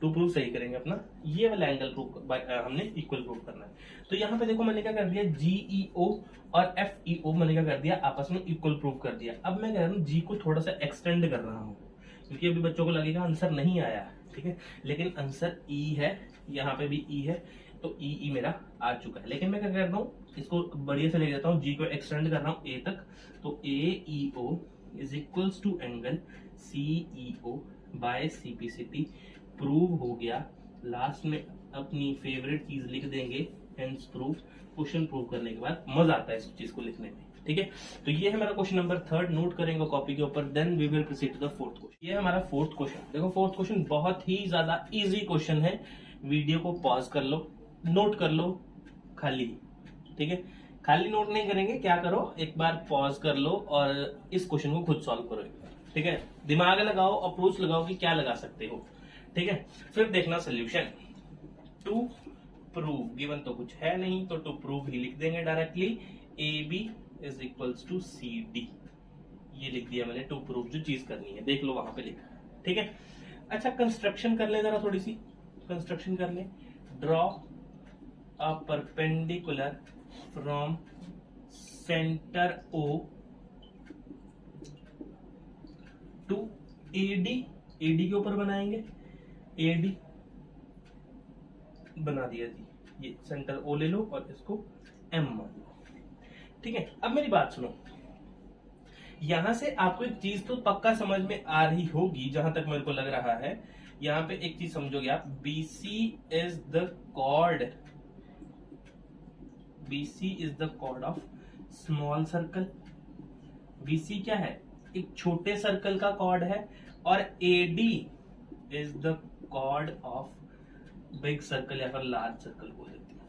टू प्रूव सही करेंगे अपना, ये वाला एंगल प्रूव हमने इक्वल प्रूव करना है। तो यहाँ पे देखो मैंने क्या कर दिया, जीईओ और एफईओ मैंने क्या कर दिया, आपस में इक्वल प्रूव कर दिया। अब मैं कह रहा हूँ जी को थोड़ा सा एक्सटेंड कर रहा हूँ, क्योंकि अभी बच्चों को लगेगा आंसर नहीं आया, ठीक है, लेकिन आंसर ई है, यहाँ पे भी ई है, तो ई मेरा आ चुका है। लेकिन मैं क्या कर रहा हूँ, इसको बढ़िया से ले जाता हूँ, जी को एक्सटेंड कर रहा हूँ ए तक, तो AEO is equals to angle CEO by CPCT, prove हो गया। लास्ट में अपनी फेवरेट चीज लिख देंगे, हेंस प्रूव। क्वेश्चन प्रूव करने के बाद मजा आता है इस चीज को लिखने में, ठीक है। तो ये है मेरा क्वेश्चन नंबर 3, नोट करेंगे कॉपी के ऊपर, then we will proceed to the 4th question. ये है हमारा 4th क्वेश्चन। देखो 4th क्वेश्चन बहुत ही ज्यादा इजी क्वेश्चन है, वीडियो को पॉज कर लो, नोट कर लो खाली, ठीक है। खाली नोट नहीं करेंगे, क्या करो, एक बार पॉज कर लो और इस क्वेश्चन को खुद सॉल्व करो, ठीक है। दिमाग लगाओ, अप्रोच लगाओ कि क्या लगा सकते हो, ठीक है। फिर देखना सोल्यूशन। टू प्रूव, गिवन तो कुछ है नहीं, तो टू प्रूव ही लिख देंगे directly, A B is equals to C D, ये लिख दिया मैंने। टू प्रूव जो चीज करनी है, देख लो वहां पे लिखा, ठीक है। अच्छा कंस्ट्रक्शन कर ले जरा, थोड़ी सी कंस्ट्रक्शन कर ले। Draw a perpendicular from centre O to AD, AD के ऊपर बनाएंगे, एडी बना दिया जी, ये सेंटर ओ ले लो और इसको एम मान लो, ठीक है। अब मेरी बात सुनो, यहां से आपको एक चीज तो पक्का समझ में आ रही होगी, जहां तक मेरे को लग रहा है। यहां पे एक चीज समझोगे आप, BC is the chord, BC is the chord of small circle. BC क्या है, एक छोटे सर्कल का कॉर्ड है, और AD is the chord of big circle या फिर लार्ज सर्कल बोल देते हैं,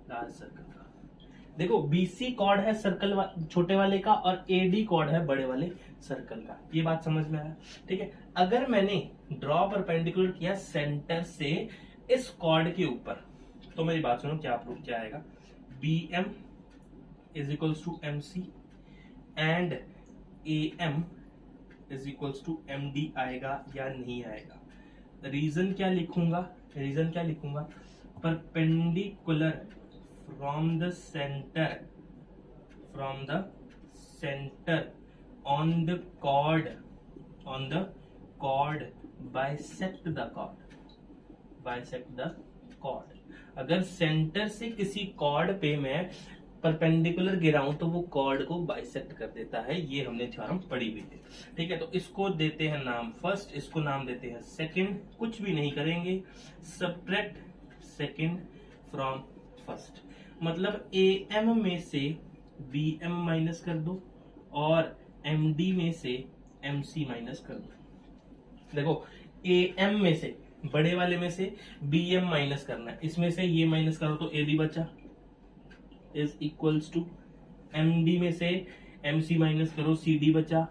लार्ज सर्कल का। देखो BC कॉर्ड है सर्कल छोटे वाले का, और AD कॉर्ड है बड़े वाले सर्कल का, ये बात समझ में आया, ठीक है। अगर मैंने ड्रॉ परपेंडिकुलर किया सेंटर से इस कॉर्ड के ऊपर, तो मेरी बात सुनो, क्या प्रूफ क्या आएगा, BM is equals to MC and AM is equals to MD आएगा या नहीं आएगा। रीजन क्या लिखूंगा, रीजन क्या लिखूंगा, perpendicular from the centre, from the centre on the chord, on the chord bisect the chord, bisect the chord. अगर centre से किसी कॉर्ड पे मैं परपेंडिकुलर गिराऊं तो वो कॉर्ड को बाइसेक्ट कर देता है, ये हमने थ्योरम पढ़ी हुई थी, ठीक है। तो इसको देते हैं नाम फर्स्ट, इसको नाम देते हैं सेकंड, कुछ भी नहीं करेंगे, सब्ट्रैक्ट सेकंड फ्रॉम फर्स्ट, मतलब AM में से BM माइनस कर दो और MD में से MC माइनस कर दो। देखो AM में से, बड़े वाले में से BM माइनस करना है, इसमें से ये माइनस करो तो AD बचा, इज इक्वल्स टू MD में से MC माइनस करो, CD बचा।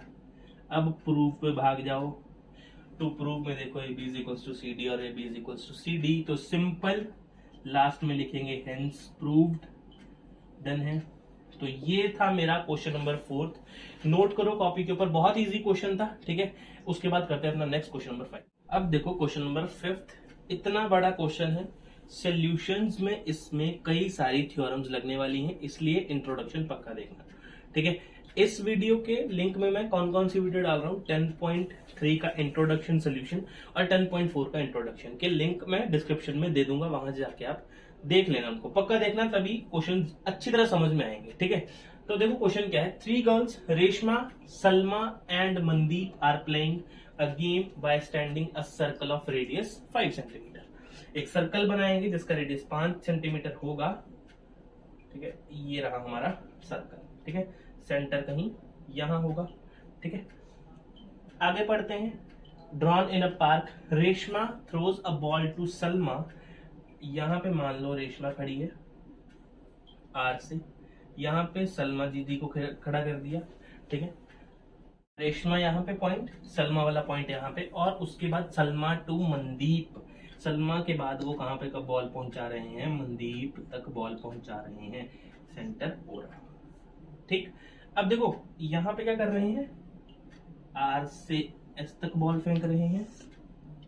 अब प्रूफ पे भाग जाओ, टू प्रूफ में देखो AB is equals to CD और AB is equals to CD, तो सिंपल लास्ट में लिखेंगे हेंस प्रूव्ड, डन है। तो ये था मेरा क्वेश्चन नंबर 4th, नोट करो कॉपी के ऊपर, बहुत इजी क्वेश्चन था, ठीक है। उसके बाद करते हैं अपना नेक्स्ट क्वेश्चन नंबर 5। अब देखो क्वेश्चन नंबर 5th, इतना बड़ा क्वेश्चन है, सॉल्यूशंस में इसमें कई सारी थ्योरम्स लगने वाली हैं, इसलिए इंट्रोडक्शन पक्का देखना, ठीक है। इस वीडियो के लिंक में मैं कौन कौन सी वीडियो डाल रहा हूँ, 10.3 का इंट्रोडक्शन सोल्यूशन और 10.4 का इंट्रोडक्शन के लिंक मैं डिस्क्रिप्शन में दे दूंगा, वहां जाके आप देख लेना, उनको पक्का देखना, तभी क्वेश्चन अच्छी तरह समझ में आएंगे, ठीक है। तो देखो क्वेश्चन क्या है, 3 girls Reshma, Salma and Mandeep are playing a game by standing a circle of radius 5 centimetre. एक सर्कल बनाएंगे जिसका रेडियस 5 सेंटीमीटर होगा, ठीक है। ये रहा हमारा सर्कल, ठीक है, सेंटर कहीं यहां होगा, ठीक है। आगे पढ़ते हैं, drawn in a park, Reshma throws a ball to Salma, यहां पे मान लो रेशमा खड़ी है R से, यहाँ पे सलमा दीदी को खड़ा कर दिया, ठीक है। रेशमा यहाँ पे पॉइंट, सलमा वाला पॉइंट यहाँ पे, और उसके बाद सलमा टू मनदीप। सलमा के बाद वो कहाँ पे कब बॉल पहुंचा रहे हैं, मनदीप तक बॉल पहुंचा रहे हैं, सेंटर ओवर, ठीक। अब देखो यहाँ पे क्या कर रहे हैं, आर से एस तक बॉल फेंक रहे हैं,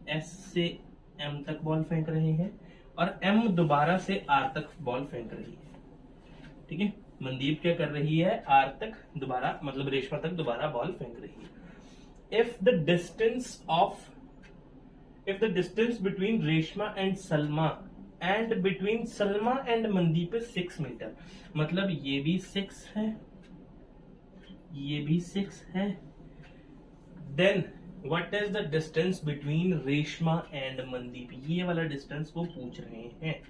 एस से एम तक बॉल फेंक रहे हैं, और एम दोबारा से आर तक बॉल फेंक रही है, ठीक है। मनदीप क्या कर रही है, आर तक दोबारा, मतलब रेशमा तक दोबारा बॉल फेंक रही है। If the distance between Reshma and Salma and between Salma and Mandeep is 6 metre, मतलब ये भी 6 है, ये भी 6 है, then what is the distance between Reshma and Mandeep, ये वाला डिस्टेंस वो पूछ रहे हैं,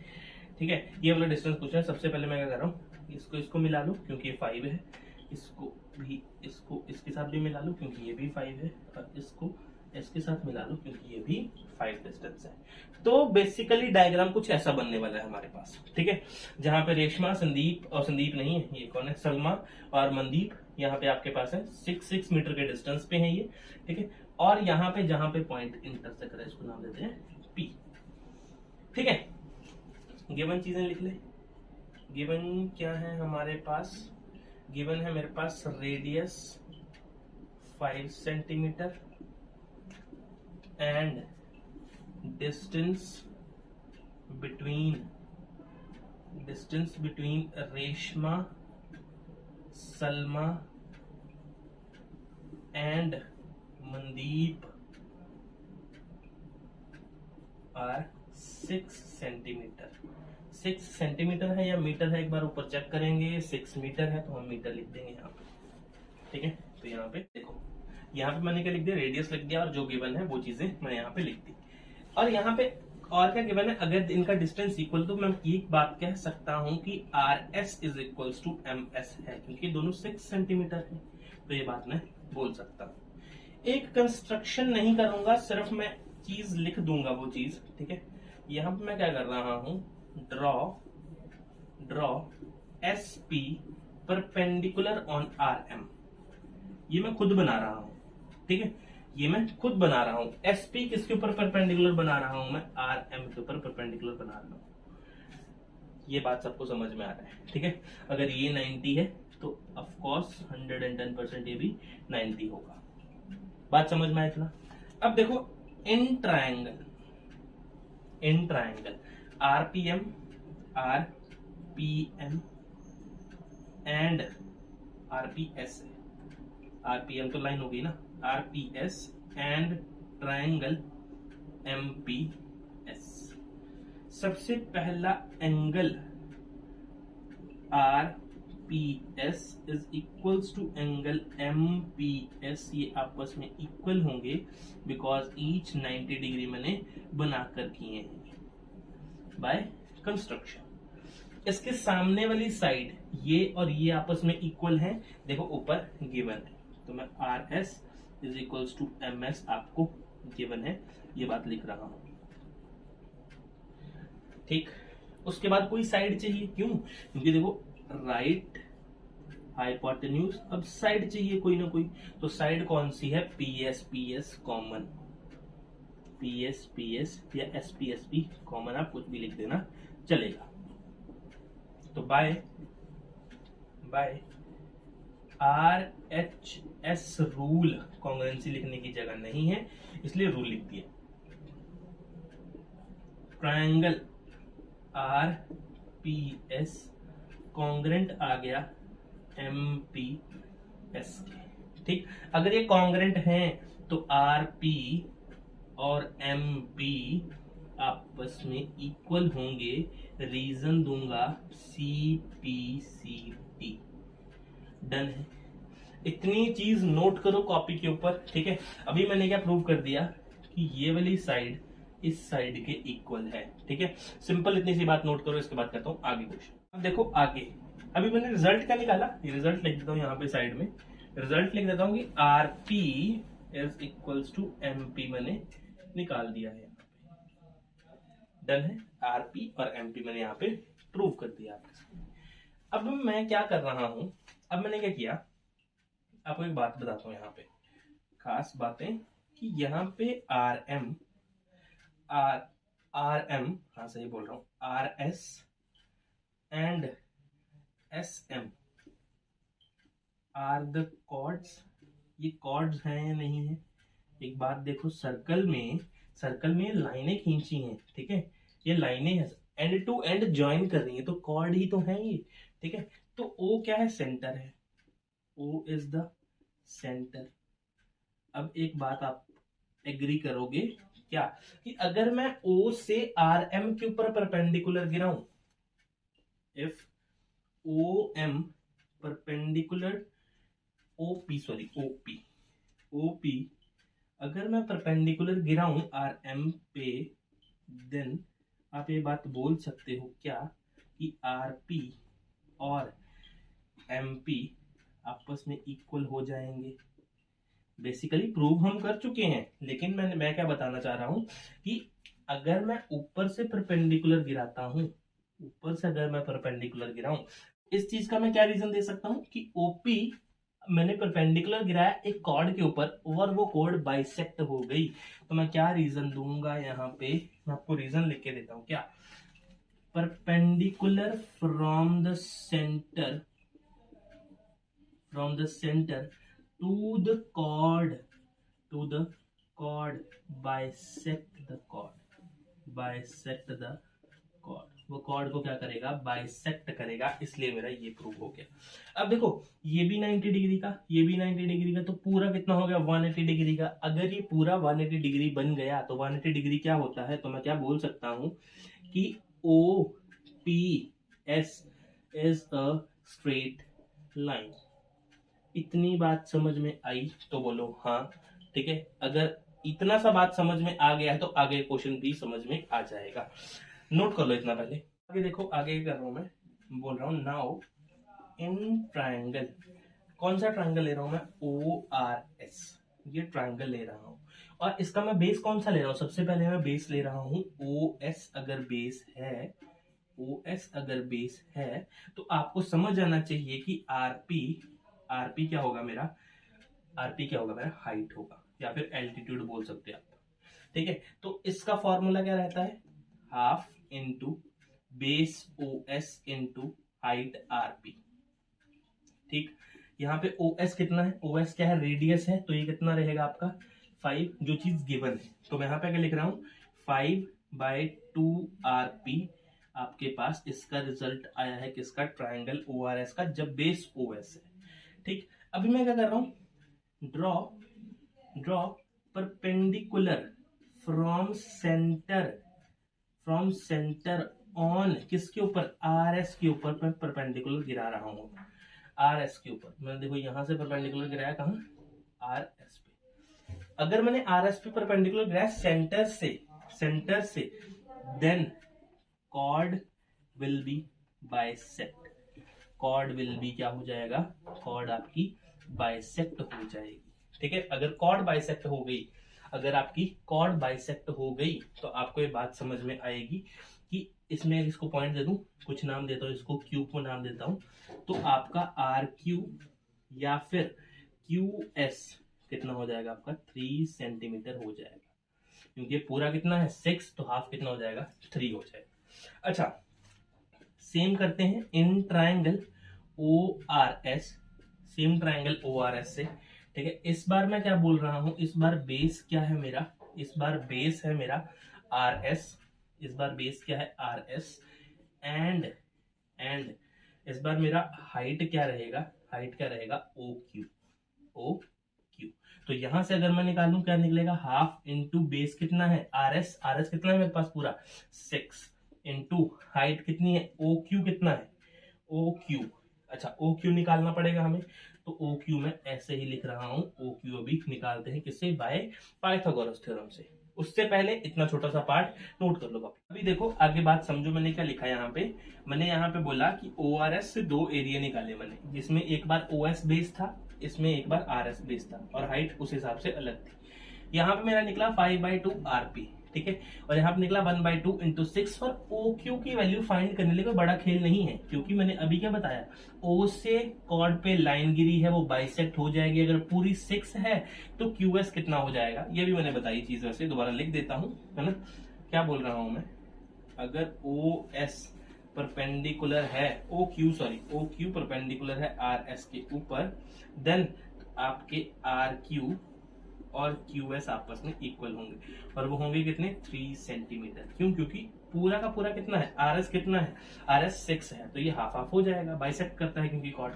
ठीक है। ये वाला डिस्टेंस पूछ रहे हैं। सबसे पहले मैं क्या कर रहा हूँ, इसको मिला लूं क्योंकि ये 5 है, इसको इसके साथ भी मिला लूं क्योंकि ये भी 5 है, और इसको इसके साथ मिला लूं क्योंकि ये भी 5 डिस्टेंस है। तो बेसिकली डायग्राम कुछ ऐसा बनने वाला है हमारे पास, ठीक है, जहां पे रेशमा, संदीप, और संदीप नहीं है, ये कौन है, सलमा और मनदीप यहाँ पे आपके पास है, 6 मीटर के डिस्टेंस पे है ये, ठीक है। और यहाँ पे जहां पे पॉइंट इंटरसेक्ट है, इसको नाम देते हैं पी, ठीक है। गिवन चीजें लिख ले। गिवन क्या है हमारे पास, गिवन है मेरे पास radius 5 centimetre and distance between Reshma, Salma and Mandeep are 6 centimetre. 6 centimetre है या मीटर है, एक बार ऊपर चेक करेंगे, 6 मीटर है तो हम मीटर लिख देंगे यहाँ पे, ठीक है। तो यहाँ पे देखो, यहाँ पे मैंने क्या लिख दिया, रेडियस लिख दिया, और जो गिवन है वो चीजें मैं यहाँ पे लिख दी। और यहाँ पे और क्या गिवन है, अगर इनका डिस्टेंस इक्वल, तो मैं एक बात कह सकता हूं कि R S is equal to M S है, क्योंकि दोनों 6 सेंटीमीटर है, तो ये बात मैं बोल सकता हूँ। एक कंस्ट्रक्शन नहीं करूंगा, सिर्फ मैं चीज लिख दूंगा वो चीज, ठीक है। यहाँ पे मैं क्या कर रहा हूं, draw S P perpendicular on R M, ये मैं खुद बना रहा हूं, ठीक है, ये मैं खुद बना रहा हूं। एसपी किसके ऊपर परपेंडिकुलर बना रहा हूं, मैं आर एम के ऊपर परपेंडिकुलर बना रहा हूं। ये बात सबको समझ में आ रहा है, ठीक है। अगर ये 90 है तो ऑफ कोर्स 110% ये भी 90 होगा। बात समझ में आया इतना। अब देखो, in triangle RPM and RPS, RPM तो लाइन हो गई ना, आरपीएस एंड ट्रायंगल एमपीएस। सबसे पहला angle RPS is equals to angle MPS, ये आपस में इक्वल होंगे बिकॉज ईच 90 डिग्री मैंने बनाकर किए हैं बाय कंस्ट्रक्शन। इसके सामने वाली साइड ये और ये आपस में इक्वल हैं, देखो ऊपर गिवन है, तो मैं R S is equals to M S आपको गिवन है, ये बात लिख रहा हूं, ठीक। उसके बाद कोई साइड चाहिए, क्यों, क्योंकि देखो राइट हाइपोटेन्यूज, अब साइड चाहिए कोई ना कोई, तो साइड कौन सी है, पीएस कॉमन, पीएस या एसपी कॉमन, आप कुछ भी लिख देना चलेगा। तो by R H S rule, congruency लिखने की जगह नहीं है इसलिए रूल लिख दिया। Triangle R P S congruent आ गया एम पी एस के, ठीक। अगर ये कॉन्ग्रेंट हैं तो आर पी और एम पी आपस में इक्वल होंगे, रीजन दूंगा C P C T, done है। इतनी चीज नोट करो कॉपी के ऊपर, ठीक है। अभी मैंने क्या प्रूव कर दिया कि ये वाली साइड इस साइड के इक्वल है, ठीक है। सिंपल इतनी सी बात नोट करो, इसके बाद करता हूं आगे क्वेश्चन। अब देखो आगे, अभी मैंने रिजल्ट क्या निकाला, ये रिजल्ट लिख देता हूं यहाँ पे साइड में, रिजल्ट लिख देता हूं कि R P is equals to M P मैंने निकाल दिया है, डन है। आरपी और एमपी मैंने यहाँ पे प्रूव कर दिया आपके सामने। अब मैं क्या कर रहा हूं, अब मैंने क्या किया, आपको एक बात बताता हूँ यहाँ पे खास बातें, कि यहाँ पे आर एम, आर एम, हाँ सही बोल रहा हूँ, R S and S M are the chords. ये कॉर्ड्स हैं या नहीं है? एक बात देखो, सर्कल में लाइनें खींची हैं, ठीक है, ये लाइनें हैं, एंड टू एंड ज्वाइन कर रही है, तो कॉर्ड ही तो है ये, ठीक है। तो ओ क्या है? सेंटर है, ओ इज द सेंटर। अब एक बात आप एग्री करोगे क्या, कि अगर मैं ओ से आर एम के ऊपर परपेंडिकुलर गिराऊं, if O M perpendicular OP, sorry OP, OP अगर मैं परपेंडिकुलर गिराऊं आर एम पे, देन आप ये बात बोल सकते हो क्या, कि आर पी और एम पी आपस में इक्वल हो जाएंगे। बेसिकली प्रूव हम कर चुके हैं, लेकिन मैं क्या बताना चाह रहा हूं, कि अगर मैं ऊपर से परपेंडिकुलर गिराता हूं, ऊपर से अगर मैं परपेंडिकुलर गिराऊं, इस चीज का मैं क्या रीजन दे सकता हूं, कि ओपी मैंने परपेंडिकुलर गिराया एक कॉर्ड के ऊपर और वो कॉर्ड बाइसेक्ट हो गई, तो मैं क्या रीजन दूंगा यहाँ पे, मैं आपको रीजन लिख के देता हूँ, क्या, perpendicular from the centre to the chord bisect the chord, वो कॉर्ड को क्या करेगा, बाइसेक्ट करेगा, इसलिए मेरा ये प्रूव हो गया। अब देखो, ये भी 90 डिग्री का, ये भी 90 डिग्री का, तो पूरा कितना हो गया, 180 डिग्री का। अगर ये पूरा 180 डिग्री बन गया, तो 180 डिग्री क्या होता है, तो मैं क्या बोल सकता हूं, कि O P S is a straight line. इतनी बात समझ में आई तो बोलो हाँ, ठीक है। अगर इतना सा बात समझ में आ गया है, तो आगे क्वेश्चन भी समझ में आ जाएगा। नोट कर लो इतना पहले। आगे देखो, आगे कर रहा हूं मैं, बोल रहा हूं नाउ इन ट्रायंगल। कौन सा ट्रायंगल ले रहा हूं मैं, ओ आर एस, ये ट्रायंगल ले रहा हूं, और इसका मैं बेस कौन सा ले रहा हूं, सबसे पहले मैं बेस ले रहा हूं ओ एस। अगर बेस है, ओ एस अगर बेस है, तो आपको समझ आना चाहिए कि आरपी क्या होगा मेरा, आरपी क्या होगा मेरा, हाइट होगा, या फिर एल्टीट्यूड बोल सकते हैं आप, ठीक है। तो इसका फॉर्मूला क्या रहता है, half into base O S into height RP, ठीक। यहाँ पे ओ एस कितना है, ओ एस क्या है, रेडियस है, तो ये कितना रहेगा आपका 5, जो चीज गिवन है। तो मैं यहाँ पे क्या लिख रहा हूँ, 5/2 आरपी। आपके पास इसका रिजल्ट आया है किसका, ट्रायंगल ओ आर एस का, जब बेस ओ एस है, ठीक। अभी मैं क्या कर रहा हूं, draw perpendicular from centre on, किसके ऊपर, आर एस के ऊपर मैं परपेंडिकुलर गिरा रहा हूं, आर एस के ऊपर। मैंने देखो यहां से परपेंडिकुलर गिराया कहां, आर एस पे। अगर मैंने आर एस पे परपेंडिकुलर गिराया सेंटर से, then chord will be bisect, chord will be क्या हो जाएगा, कॉर्ड आपकी बाइसेक्ट हो जाएगी, ठीक है। अगर कॉर्ड बाइसेक्ट हो गई, अगर आपकी कॉर्ड बाइसेक्ट हो गई, तो आपको ये बात समझ में आएगी कि इसमें इसको पॉइंट दे दूं, कुछ नाम देता हूं, इसको क्यू को नाम देता हूं, तो आपका आर क्यू या फिर क्यू एस कितना हो जाएगा आपका, 3 सेंटीमीटर हो जाएगा, क्योंकि पूरा कितना है 6, तो हाफ कितना हो जाएगा, 3 हो जाएगा। अच्छा, सेम करते हैं in triangle O R S, same triangle O R S से, ठीक है। इस बार मैं क्या बोल रहा हूं, इस बार बेस क्या है मेरा, इस बार बेस है मेरा आर एस, इस बार बेस क्या है आर एस, एंड इस बार मेरा हाइट क्या रहेगा, हाइट क्या रहेगा, ओ क्यू, ओ क्यू। तो यहां से अगर मैं निकालूं, क्या निकलेगा, हाफ इंटू बेस कितना है आर एस, आर एस कितना है मेरे पास पूरा 6, इंटू हाइट कितनी है, ओ क्यू कितना है, ओ क्यू। अच्छा, ओ क्यू निकालना पड़ेगा हमें, तो ओ क्यू मैं ऐसे ही लिख रहा हूं, ओ क्यू अभी निकालते हैं किससे, बाय पाइथागोरस थ्योरम से। उससे पहले इतना छोटा सा पार्ट नोट कर लो। अभी देखो आगे बात समझो, मैंने क्या लिखा है यहाँ पे, मैंने यहाँ पे बोला कि ओ आर एस से 2 एरिया निकाले मैंने, जिसमें एक बार ओ एस बेस था, इसमें एक बार आर एस बेस था, और हाइट उस हिसाब से अलग थी। यहाँ पे मेरा निकला 5/2 आरपी, ठीक है। और यहाँ पे निकला 1/2 इंटू 6। और ओ क्यू की वैल्यू फाइंड करने के लिए कोई बड़ा खेल नहीं है, क्योंकि मैंने अभी क्या बताया, ओ से कॉर्ड पे लाइन गिरी है वो बाइसेक्ट हो जाएगी। अगर पूरी 6 है तो क्यूएस कितना हो जाएगा, ये भी मैंने बताई चीज, वैसे दोबारा लिख देता हूं, है ना। क्या बोल रहा हूं मैं, अगर ओ एस परपेंडिकुलर है ओ क्यू परपेंडिकुलर है आर एस के ऊपर, देन आपके आर क्यू और क्यू एस आपस में इक्वल होंगे, और वो होंगे कितने, 3 सेंटीमीटर। क्यों, क्योंकि पूरा का पूरा कितना है, आर एस कितना है, आर एस 6 है, तो ये हाफ हाफ हो जाएगा, बाइसेक्ट करता है क्योंकि कॉर्ड,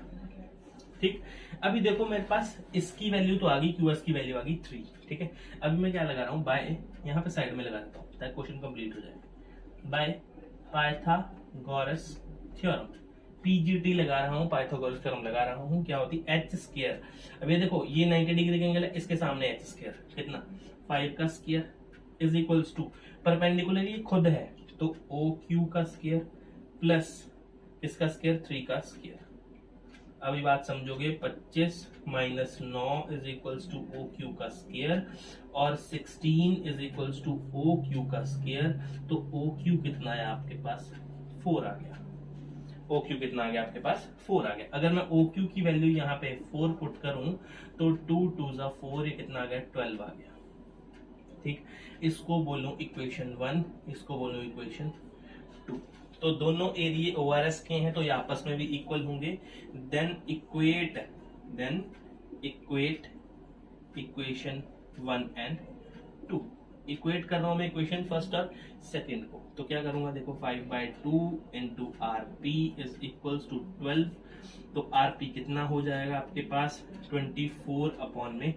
ठीक। अभी देखो मेरे पास इसकी वैल्यू तो आ गई, क्यू एस की वैल्यू आ गई 3, ठीक है। अभी मैं क्या लगा रहा हूँ, बाय, यहाँ पे साइड में लगा देता हूँ ताकि क्वेश्चन कंप्लीट हो जाए। बाय पाइथागोरस थ्योरम, पीजीटी लगा रहा हूँ, पाइथागोरस थ्योरम लगा रहा हूँ, क्या होती है एच स्क्वायर। अब ये देखो ये 90 डिग्री का एंगल है, इसके सामने एच स्क्वायर कितना, 5 का square is equals to, perpendicular ये खुद है तो ओ क्यू का स्क्वायर प्लस इसका स्क्वायर 3 का स्क्वायर। अभी बात समझोगे, 25 minus 9 is equals to O Q का स्क्वायर और 16 is equals to O Q का स्क्वायर। तो ओ क्यू कितना है आपके पास, 4 आ गया। ओ क्यू कितना आ गया आपके पास, 4 आ गया। अगर मैं ओ क्यू की वैल्यू यहाँ पे 4 पुट करूं तो 2 2 4, ये कितना आ गया, 12 आ गया, ठीक। इसको बोलूं इक्वेशन 1, इसको बोलूं इक्वेशन 2। तो दोनों एरिए ओआरएस के हैं तो ये आपस में भी इक्वल होंगे। Then equate equation 1 and 2। Equate कर रहा हूं मैं इक्वेशन फर्स्ट और सेकेंड को, तो क्या करूंगा, देखो 5/2 into R P is equals to 12। तो आर पी कितना हो जाएगा आपके पास, 24 अपॉन में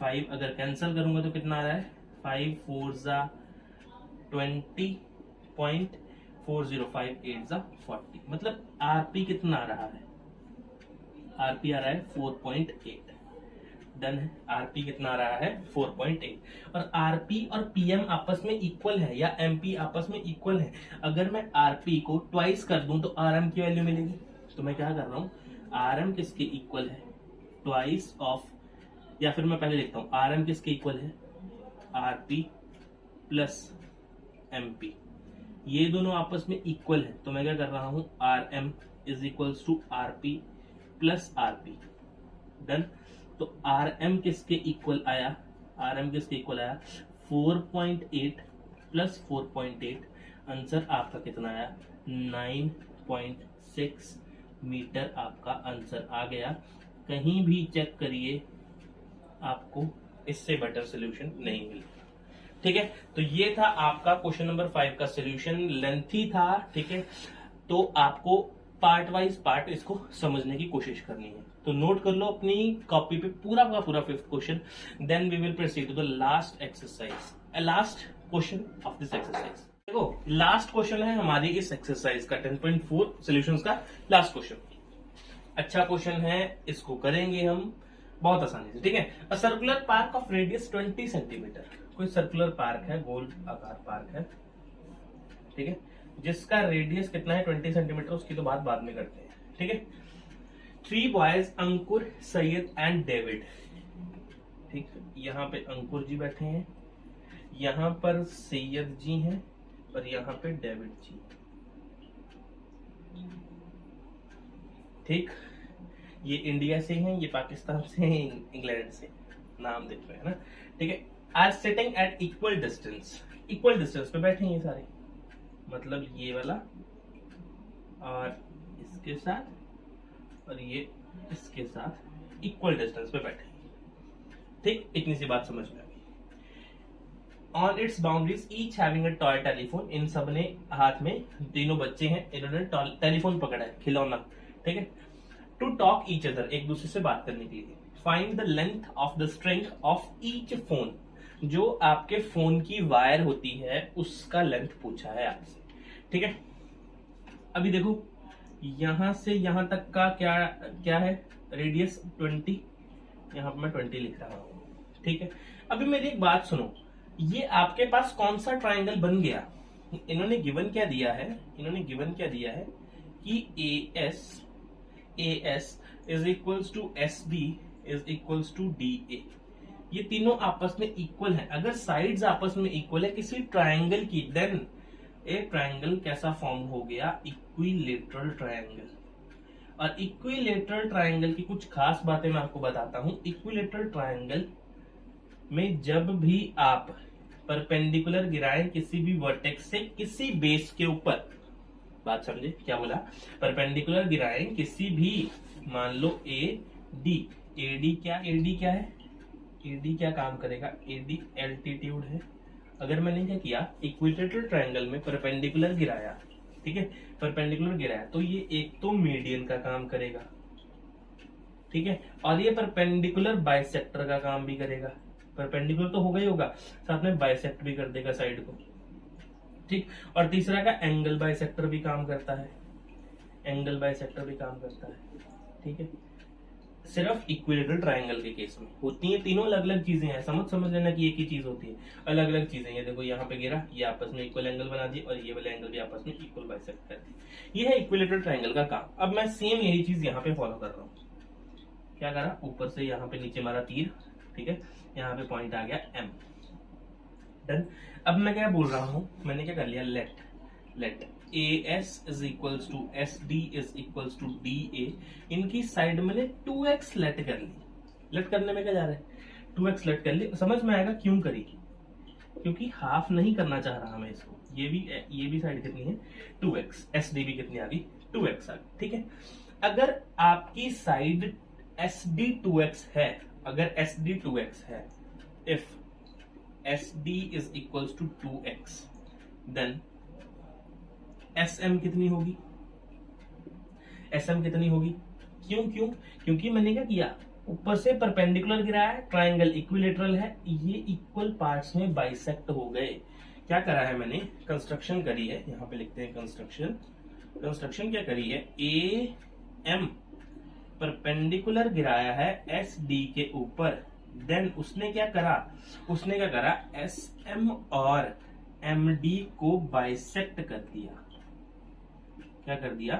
5। अगर कैंसिल करूंगा तो कितना आ रहा है, 5 4 जा 20, 4058 जा 40, मतलब आरपी कितना आ रहा है, आरपी आ रहा है 4.8। डन है, आरपी कितना आ रहा है, 4.8। और आरपी और पीएम आपस में इक्वल है या एमपी आपस में इक्वल है। अगर मैं आरपी को ट्वाइस कर दूं तो आरएम की वैल्यू मिलेगी। तो मैं क्या कर रहा हूं, आरएम किसके इक्वल है, ट्वाइस ऑफ, या फिर मैं पहले लिखता हूं आरएम किसके इक्वल है, आरपी प्लस एमपी, ये दोनों आपस में इक्वल है। तो मैं क्या कर रहा हूं, R M is equals to R P plus R P. Done. तो आर एम किसके इक्वल आया, आर एम किसके इक्वल आया, 4.8 प्लस 4.8, आंसर आपका कितना आया, 9.6 मीटर आपका आंसर आ गया। कहीं भी चेक करिए, आपको इससे बेटर सोल्यूशन नहीं मिला, ठीक है। तो ये था आपका क्वेश्चन नंबर 5 का सोल्यूशन, लेंथी था, ठीक है। तो आपको पार्ट वाइज पार्ट इसको समझने की कोशिश करनी है। तो नोट कर लो अपनी कॉपी पे पूरा का पूरा 5th question, then we will proceed to the last exercise, last question of this exercise. देखो लास्ट क्वेश्चन है हमारी इस एक्सरसाइज का 10.4 सॉल्यूशंस का लास्ट क्वेश्चन। अच्छा क्वेश्चन है, इसको करेंगे हम बहुत आसानी से, ठीक है। A circular park of radius 20 centimetre, कोई सर्कुलर पार्क है, गोल आकार पार्क है, ठीक है, जिसका रेडियस कितना है 20 सेंटीमीटर, उसकी तो बात बाद में करते हैं, ठीक है। 3 boys, Ankur, Syed and David, ठीक है। यहाँ पे अंकुर जी बैठे हैं, यहाँ पर सैयद जी हैं और यहाँ पे डेविड जी, ठीक। ये इंडिया से हैं, ये पाकिस्तान से हैं, इंग्लैंड से, नाम देख रहे हैं ना, ठीक है। Are sitting at equal distance पे बैठे हैं ये सारे, मतलब ये वाला और इसके साथ और ये इसके साथ इक्वल डिस्टेंस पे बैठे हैं, ठीक। इतनी सी बात समझ में आ गई। On its boundaries each having a toy telephone, इन सब ने हाथ में, तीनों बच्चे हैं, इन्होंने टेलीफोन पकड़ा है, खिलौना, ठीक है। टू टॉक ईच अदर, एक दूसरे से बात करने के लिए। Find the length of the string of each phone, जो आपके फोन की वायर होती है उसका लेंथ पूछा है आपसे, ठीक है। अभी देखो यहां से यहां तक का क्या है, रेडियस 20, यहां पर मैं 20 लिख रहा हूं, ठीक है। अभी मेरी एक बात सुनो, ये आपके पास कौन सा ट्राइंगल बन गया, इन्होंने गिवन क्या दिया है कि AS is equals to SB is equals to DA, ये तीनों आपस में इक्वल है। अगर साइड्स आपस में इक्वल है किसी ट्रायंगल की, देन ए ट्रायंगल कैसा फॉर्म हो गया, इक्विलेटरल ट्रायंगल। और इक्विलेटरल ट्रायंगल की कुछ खास बातें मैं आपको बताता हूं। इक्विलेटरल ट्रायंगल में जब भी आप परपेंडिकुलर गिराएं किसी भी वर्टेक्स से किसी बेस के ऊपर, बात समझे क्या बोला, परपेंडिकुलर गिराएं किसी भी, मान लो ए डी, एडी क्या है, एडी क्या काम करेगा, एडी एल्टीट्यूड है। अगर मैंने क्या किया, इक्विलेटरल ट्रायंगल में परपेंडिकुलर गिराया, ठीक है, परपेंडिकुलर गिराया तो ये एक तो मीडियन का काम करेगा, ठीक है, और ये परपेंडिकुलर बाइसेक्टर का काम भी करेगा। परपेंडिकुलर तो होगा ही होगा, साथ में बाइसेक्ट भी कर देगा साइड को, ठीक। और तीसरा का एंगल बाइसेक्टर भी काम करता है, एंगल बाइसेक्टर भी काम करता है, ठीक है। सिर्फ इक्विलेटरल ट्रायंगल के केस में होती है, तीनों अलग अलग चीजें हैं, समझ लेना कि एक ही चीज होती है, अलग अलग चीजें। ये देखो यहाँ पे गिरा, ये आपस में इक्वल एंगल बना दी और ये वाले एंगल भी आपस में इक्वल बाइसेक्ट कर दी। ये है इक्विलेटरल ट्रायंगल का काम। अब मैं सेम यही चीज यहाँ पे फॉलो कर रहा हूँ। क्या करा, ऊपर से यहाँ पे नीचे मारा तीर, ठीक है, यहाँ पे पॉइंट आ गया एम, डन। अब मैं क्या बोल रहा हूँ, मैंने क्या कर लिया, let AS is equals to SD is equals to DA। इनकी साइड मैंने 2x लेट कर ली। लेट करने में क्या जा रहा है, 2x लेट कर ली। समझ में आएगा क्यों करी, क्योंकि हाफ नहीं करना चाह रहा मैं इसको। ये भी साइड कितनी है, 2x, SD भी कितनी आ गई, 2x आ गई, ठीक है। अगर आपकी साइड SD 2x है, अगर SD 2x है, if SD is equals to 2x, then SM कितनी होगी, SM कितनी होगी, क्योंकि मैंने क्या किया, ऊपर से परपेंडिकुलर गिराया है, ट्रायंगल इक्विलेटरल है, ये इक्वल पार्ट्स में बाइसेक्ट हो गए। क्या करा है मैंने, कंस्ट्रक्शन करी है, यहाँ पे लिखते हैं कंस्ट्रक्शन क्या करी है, AM परपेंडिकुलर गिराया है SD के ऊपर, देन उसने क्या करा, SM और MD को बाइसेक्ट कर दिया। क्या कर दिया,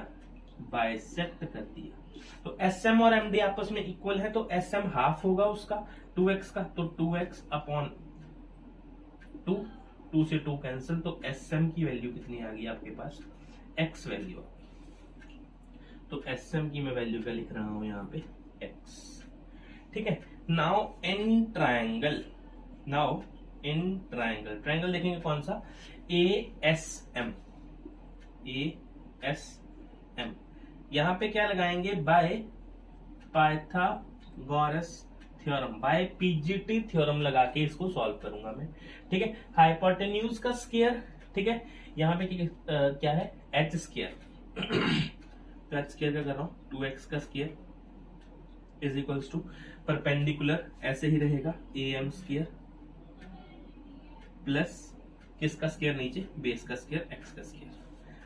बाइसेक्ट कर दिया। तो SM और MD आपस में इक्वल है, तो SM हाफ होगा उसका 2x का, तो 2x अपॉन 2 से 2 कैंसिल, तो SM की वैल्यू कितनी आ गई आपके पास, x वैल्यू। तो SM की मैं वैल्यू क्या लिख रहा हूं यहाँ पे, x, ठीक है। नाउ इन ट्रायंगल ट्रायंगल देखेंगे कौन सा, ASM, यहां पे क्या लगाएंगे, by Pythagoras theorem, by PGT theorem लगा के इसको सॉल्व करूंगा मैं, ठीक है। हाइपोटेन्यूज का स्क्वायर, ठीक है, यहाँ पे क्या है, h स्क्वायर तो h स्क्वायर क्या कर रहा हूं, 2x का square is equals to perpendicular ऐसे ही रहेगा, AM स्क्वायर प्लस किसका स्क्वायर नीचे, बेस का स्क्वायर, x का स्क्वायर।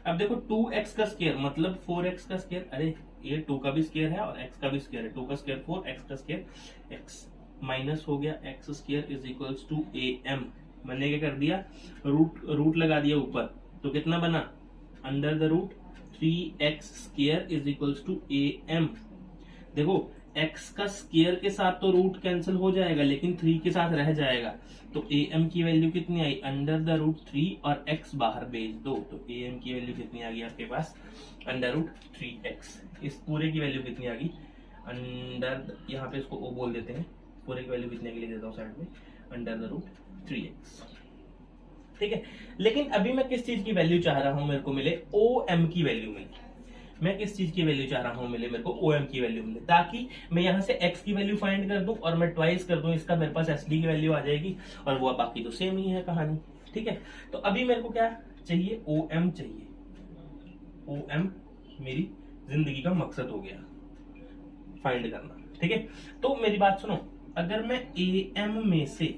अब देखो 2x का स्क्वायर मतलब 4x का स्क्वायर, अरे ये 2 का भी स्क्वायर है और x का भी स्क्वायर है, 2 का स्क्वायर 4, x का स्क्वायर x, माइनस हो गया x square is equals to AM। मैंने क्या कर दिया, रूट लगा दिया ऊपर, तो कितना बना, under the root 3x square is equals to AM। देखो x का स्क्वायर के साथ तो रूट कैंसिल हो जाएगा, लेकिन 3 के साथ रह जाएगा, तो AM की वैल्यू कितनी आई, अंडर द रूट 3 और x बाहर भेज दो, तो AM की वैल्यू कितनी आ गई आपके पास, अंडर रूट 3x। इस पूरे की वैल्यू कितनी आ गई, अंडर, यहाँ पे इसको O बोल देते हैं, पूरे की वैल्यू कितने के लिए देता हूँ साइड में, अंडर द रूट 3x, ठीक है। लेकिन अभी मैं किस चीज की वैल्यू चाह रहा हूं मेरे को मिले, OM की वैल्यू मिले। मैं किस चीज की वैल्यू चाह रहा हूं मिले, मेरे को OM की वैल्यू मिले, ताकि मैं यहां से x की वैल्यू फाइंड कर दूं और मैं ट्वाइस कर दूं इसका, मेरे पास SD की वैल्यू आ जाएगी और वो बाकी तो सेम ही है कहानी, ठीक है। तो अभी मेरे को क्या चाहिए, OM चाहिए। OM मेरी जिंदगी का मकसद हो गया फाइंड करना, ठीक है। तो मेरी बात सुनो, अगर मैं AM में से,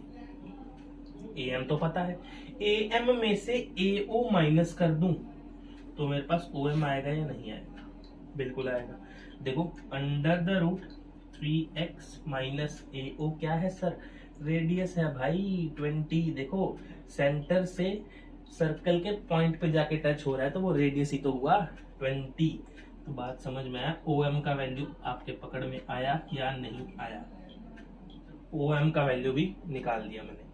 AM तो पता है, AM में से AO माइनस कर दूं तो मेरे पास OM आएगा या नहीं आएगा, बिल्कुल आएगा। देखो under the root 3x minus AO क्या है सर, रेडियस है भाई 20। देखो सेंटर से सर्कल के पॉइंट पे जाके टच हो रहा है तो वो रेडियस ही तो हुआ 20। तो बात समझ में आया, OM का वैल्यू आपके पकड़ में आया या नहीं आया, OM का वैल्यू भी निकाल दिया मैंने।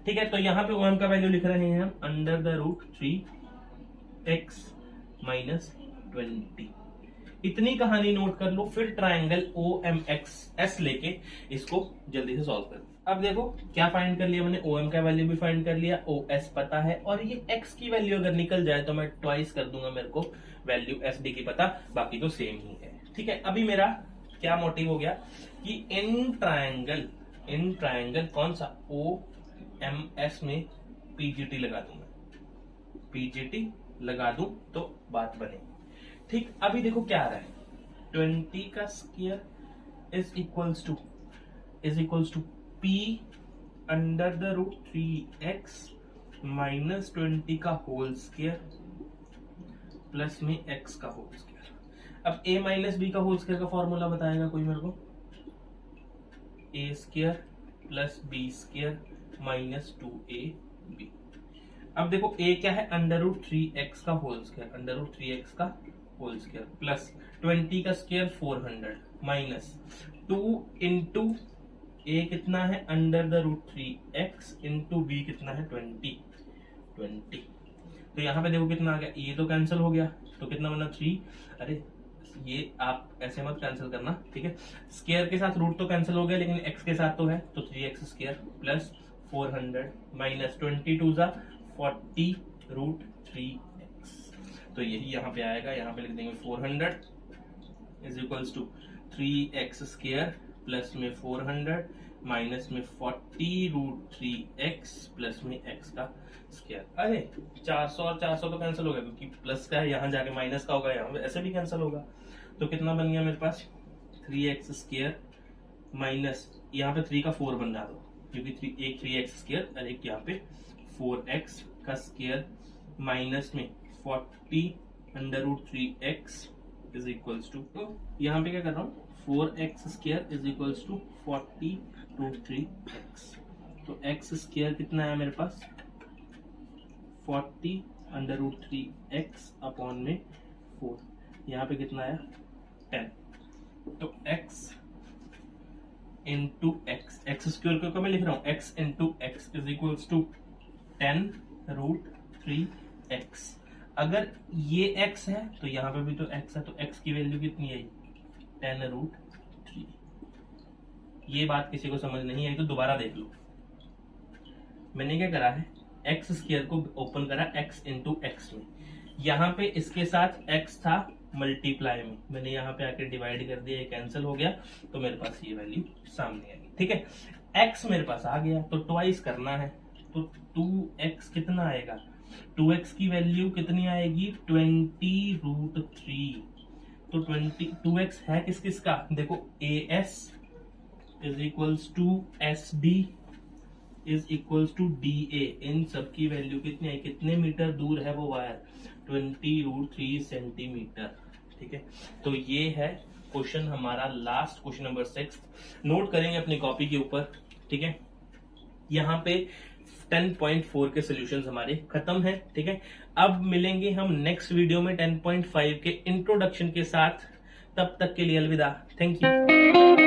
ठीक है, तो यहाँ पे OM का वैल्यू लिख रहे हैं हम under the root 3x minus 20। इतनी कहानी नोट कर लो, फिर ट्राइंगल OMXS लेके इसको जल्दी से सॉल्व कर। अब देखो क्या फाइंड कर लिया मैंने, OM का वैल्यू भी फाइंड कर लिया, OS पता है, और ये x की वैल्यू अगर निकल जाए तो मैं ट्वाइस कर दूंगा, मेरे को वैल्यू SD की पता, बाकी तो सेम ही है। ठीक है, अभी मेरा क्या मोटिव हो गया कि इन ट्राइंगल कौन सा OMS में PGT लगा दूंगा, PGT लगा दूं तो बात बने। ठीक, अभी देखो क्या आ रहा है, 20 का square is equals to P under the root 3x minus 20 का होल स्क्वायर प्लस में x का होल स्क्वायर। अब a माइनस बी का होल स्क्वायर का फॉर्मूला बताएगा कोई मेरे को, a square plus B square minus 2ab। अब देखो a क्या है, अंडर रूट 3x का whole square, under root 3x का होल स्क्वायर प्लस 20 का स्क्वायर 400 माइनस 2 इंटू a कितना है, under the root 3x into b कितना है 20। तो यहाँ पे देखो कितना आ गया, ये तो कैंसिल हो गया, तो कितना बना 3। अरे ये आप ऐसे मत कैंसिल करना, ठीक है, स्क्वायर के साथ रूट तो कैंसिल हो गया, लेकिन x के साथ तो है, तो 3x स्क्वायर प्लस 400 माइनस 22 जा 40 रूट 3x। तो यही यहाँ पे आएगा, यहाँ पे लिख देंगे 400 is equals to 3x square plus में 400 माइनस में 40 रूट 3x प्लस में x का स्क्वायर। अरे 400 और 400 तो कैंसिल हो गया, क्योंकि प्लस का है, यहाँ जाके माइनस का होगा, यहाँ ऐसे भी कैंसिल होगा। तो कितना बन गया मेरे पास, 3x स्क्वायर माइनस यहाँ पे 3 का 4 बना दो, क्योंकि एक 3x स्क्वायर और एक यहाँ पे 4x का स्क्वायर माइनस में 40 under root 3x is equals to, यहाँ पे क्या कर रहा हूँ, 4x square is equals to 40 root 3x। तो x स्क्वायर कितना है मेरे पास, 40 अंडर रूट 3x अपॉन में 4, यहाँ पे कितना आया 10। तो x इंटू एक्स स्क्वायर को मैं लिख रहा हूँ x into X is equals to 10 root 3x। अगर ये x है तो यहाँ पे भी तो x है, तो x की वैल्यू कितनी आई 10 रूट 3। ये बात किसी को समझ नहीं आई तो दोबारा देख लो, मैंने क्या करा है, x स्क्वायर को ओपन करा x इंटू एक्स में, यहाँ पे इसके साथ x था मल्टीप्लाई में, मैंने यहाँ पे आके डिवाइड कर दिया, कैंसिल हो गया, तो मेरे पास ये वैल्यू सामने आई। ठीक है, x मेरे पास आ गया, तो ट्वाइस करना है, तो 2x कितना आएगा, 2x की वैल्यू कितनी आएगी 20 रूट 3। तो 2x है किस किस का, देखो as is equals to sb is equals to da, इन सब की वैल्यू कितनी है, कितने मीटर दूर है वो वायर, 20 रूट 3 सेंटीमीटर। ठीक है, तो ये है क्वेश्चन हमारा लास्ट, क्वेश्चन नंबर 6 नोट करेंगे अपनी कॉपी के ऊपर। ठीक है, यहाँ पे 10.4 के सॉल्यूशंस हमारे खत्म हैं। ठीक है, अब मिलेंगे हम नेक्स्ट वीडियो में 10.5 के इंट्रोडक्शन के साथ, तब तक के लिए अलविदा, थैंक यू।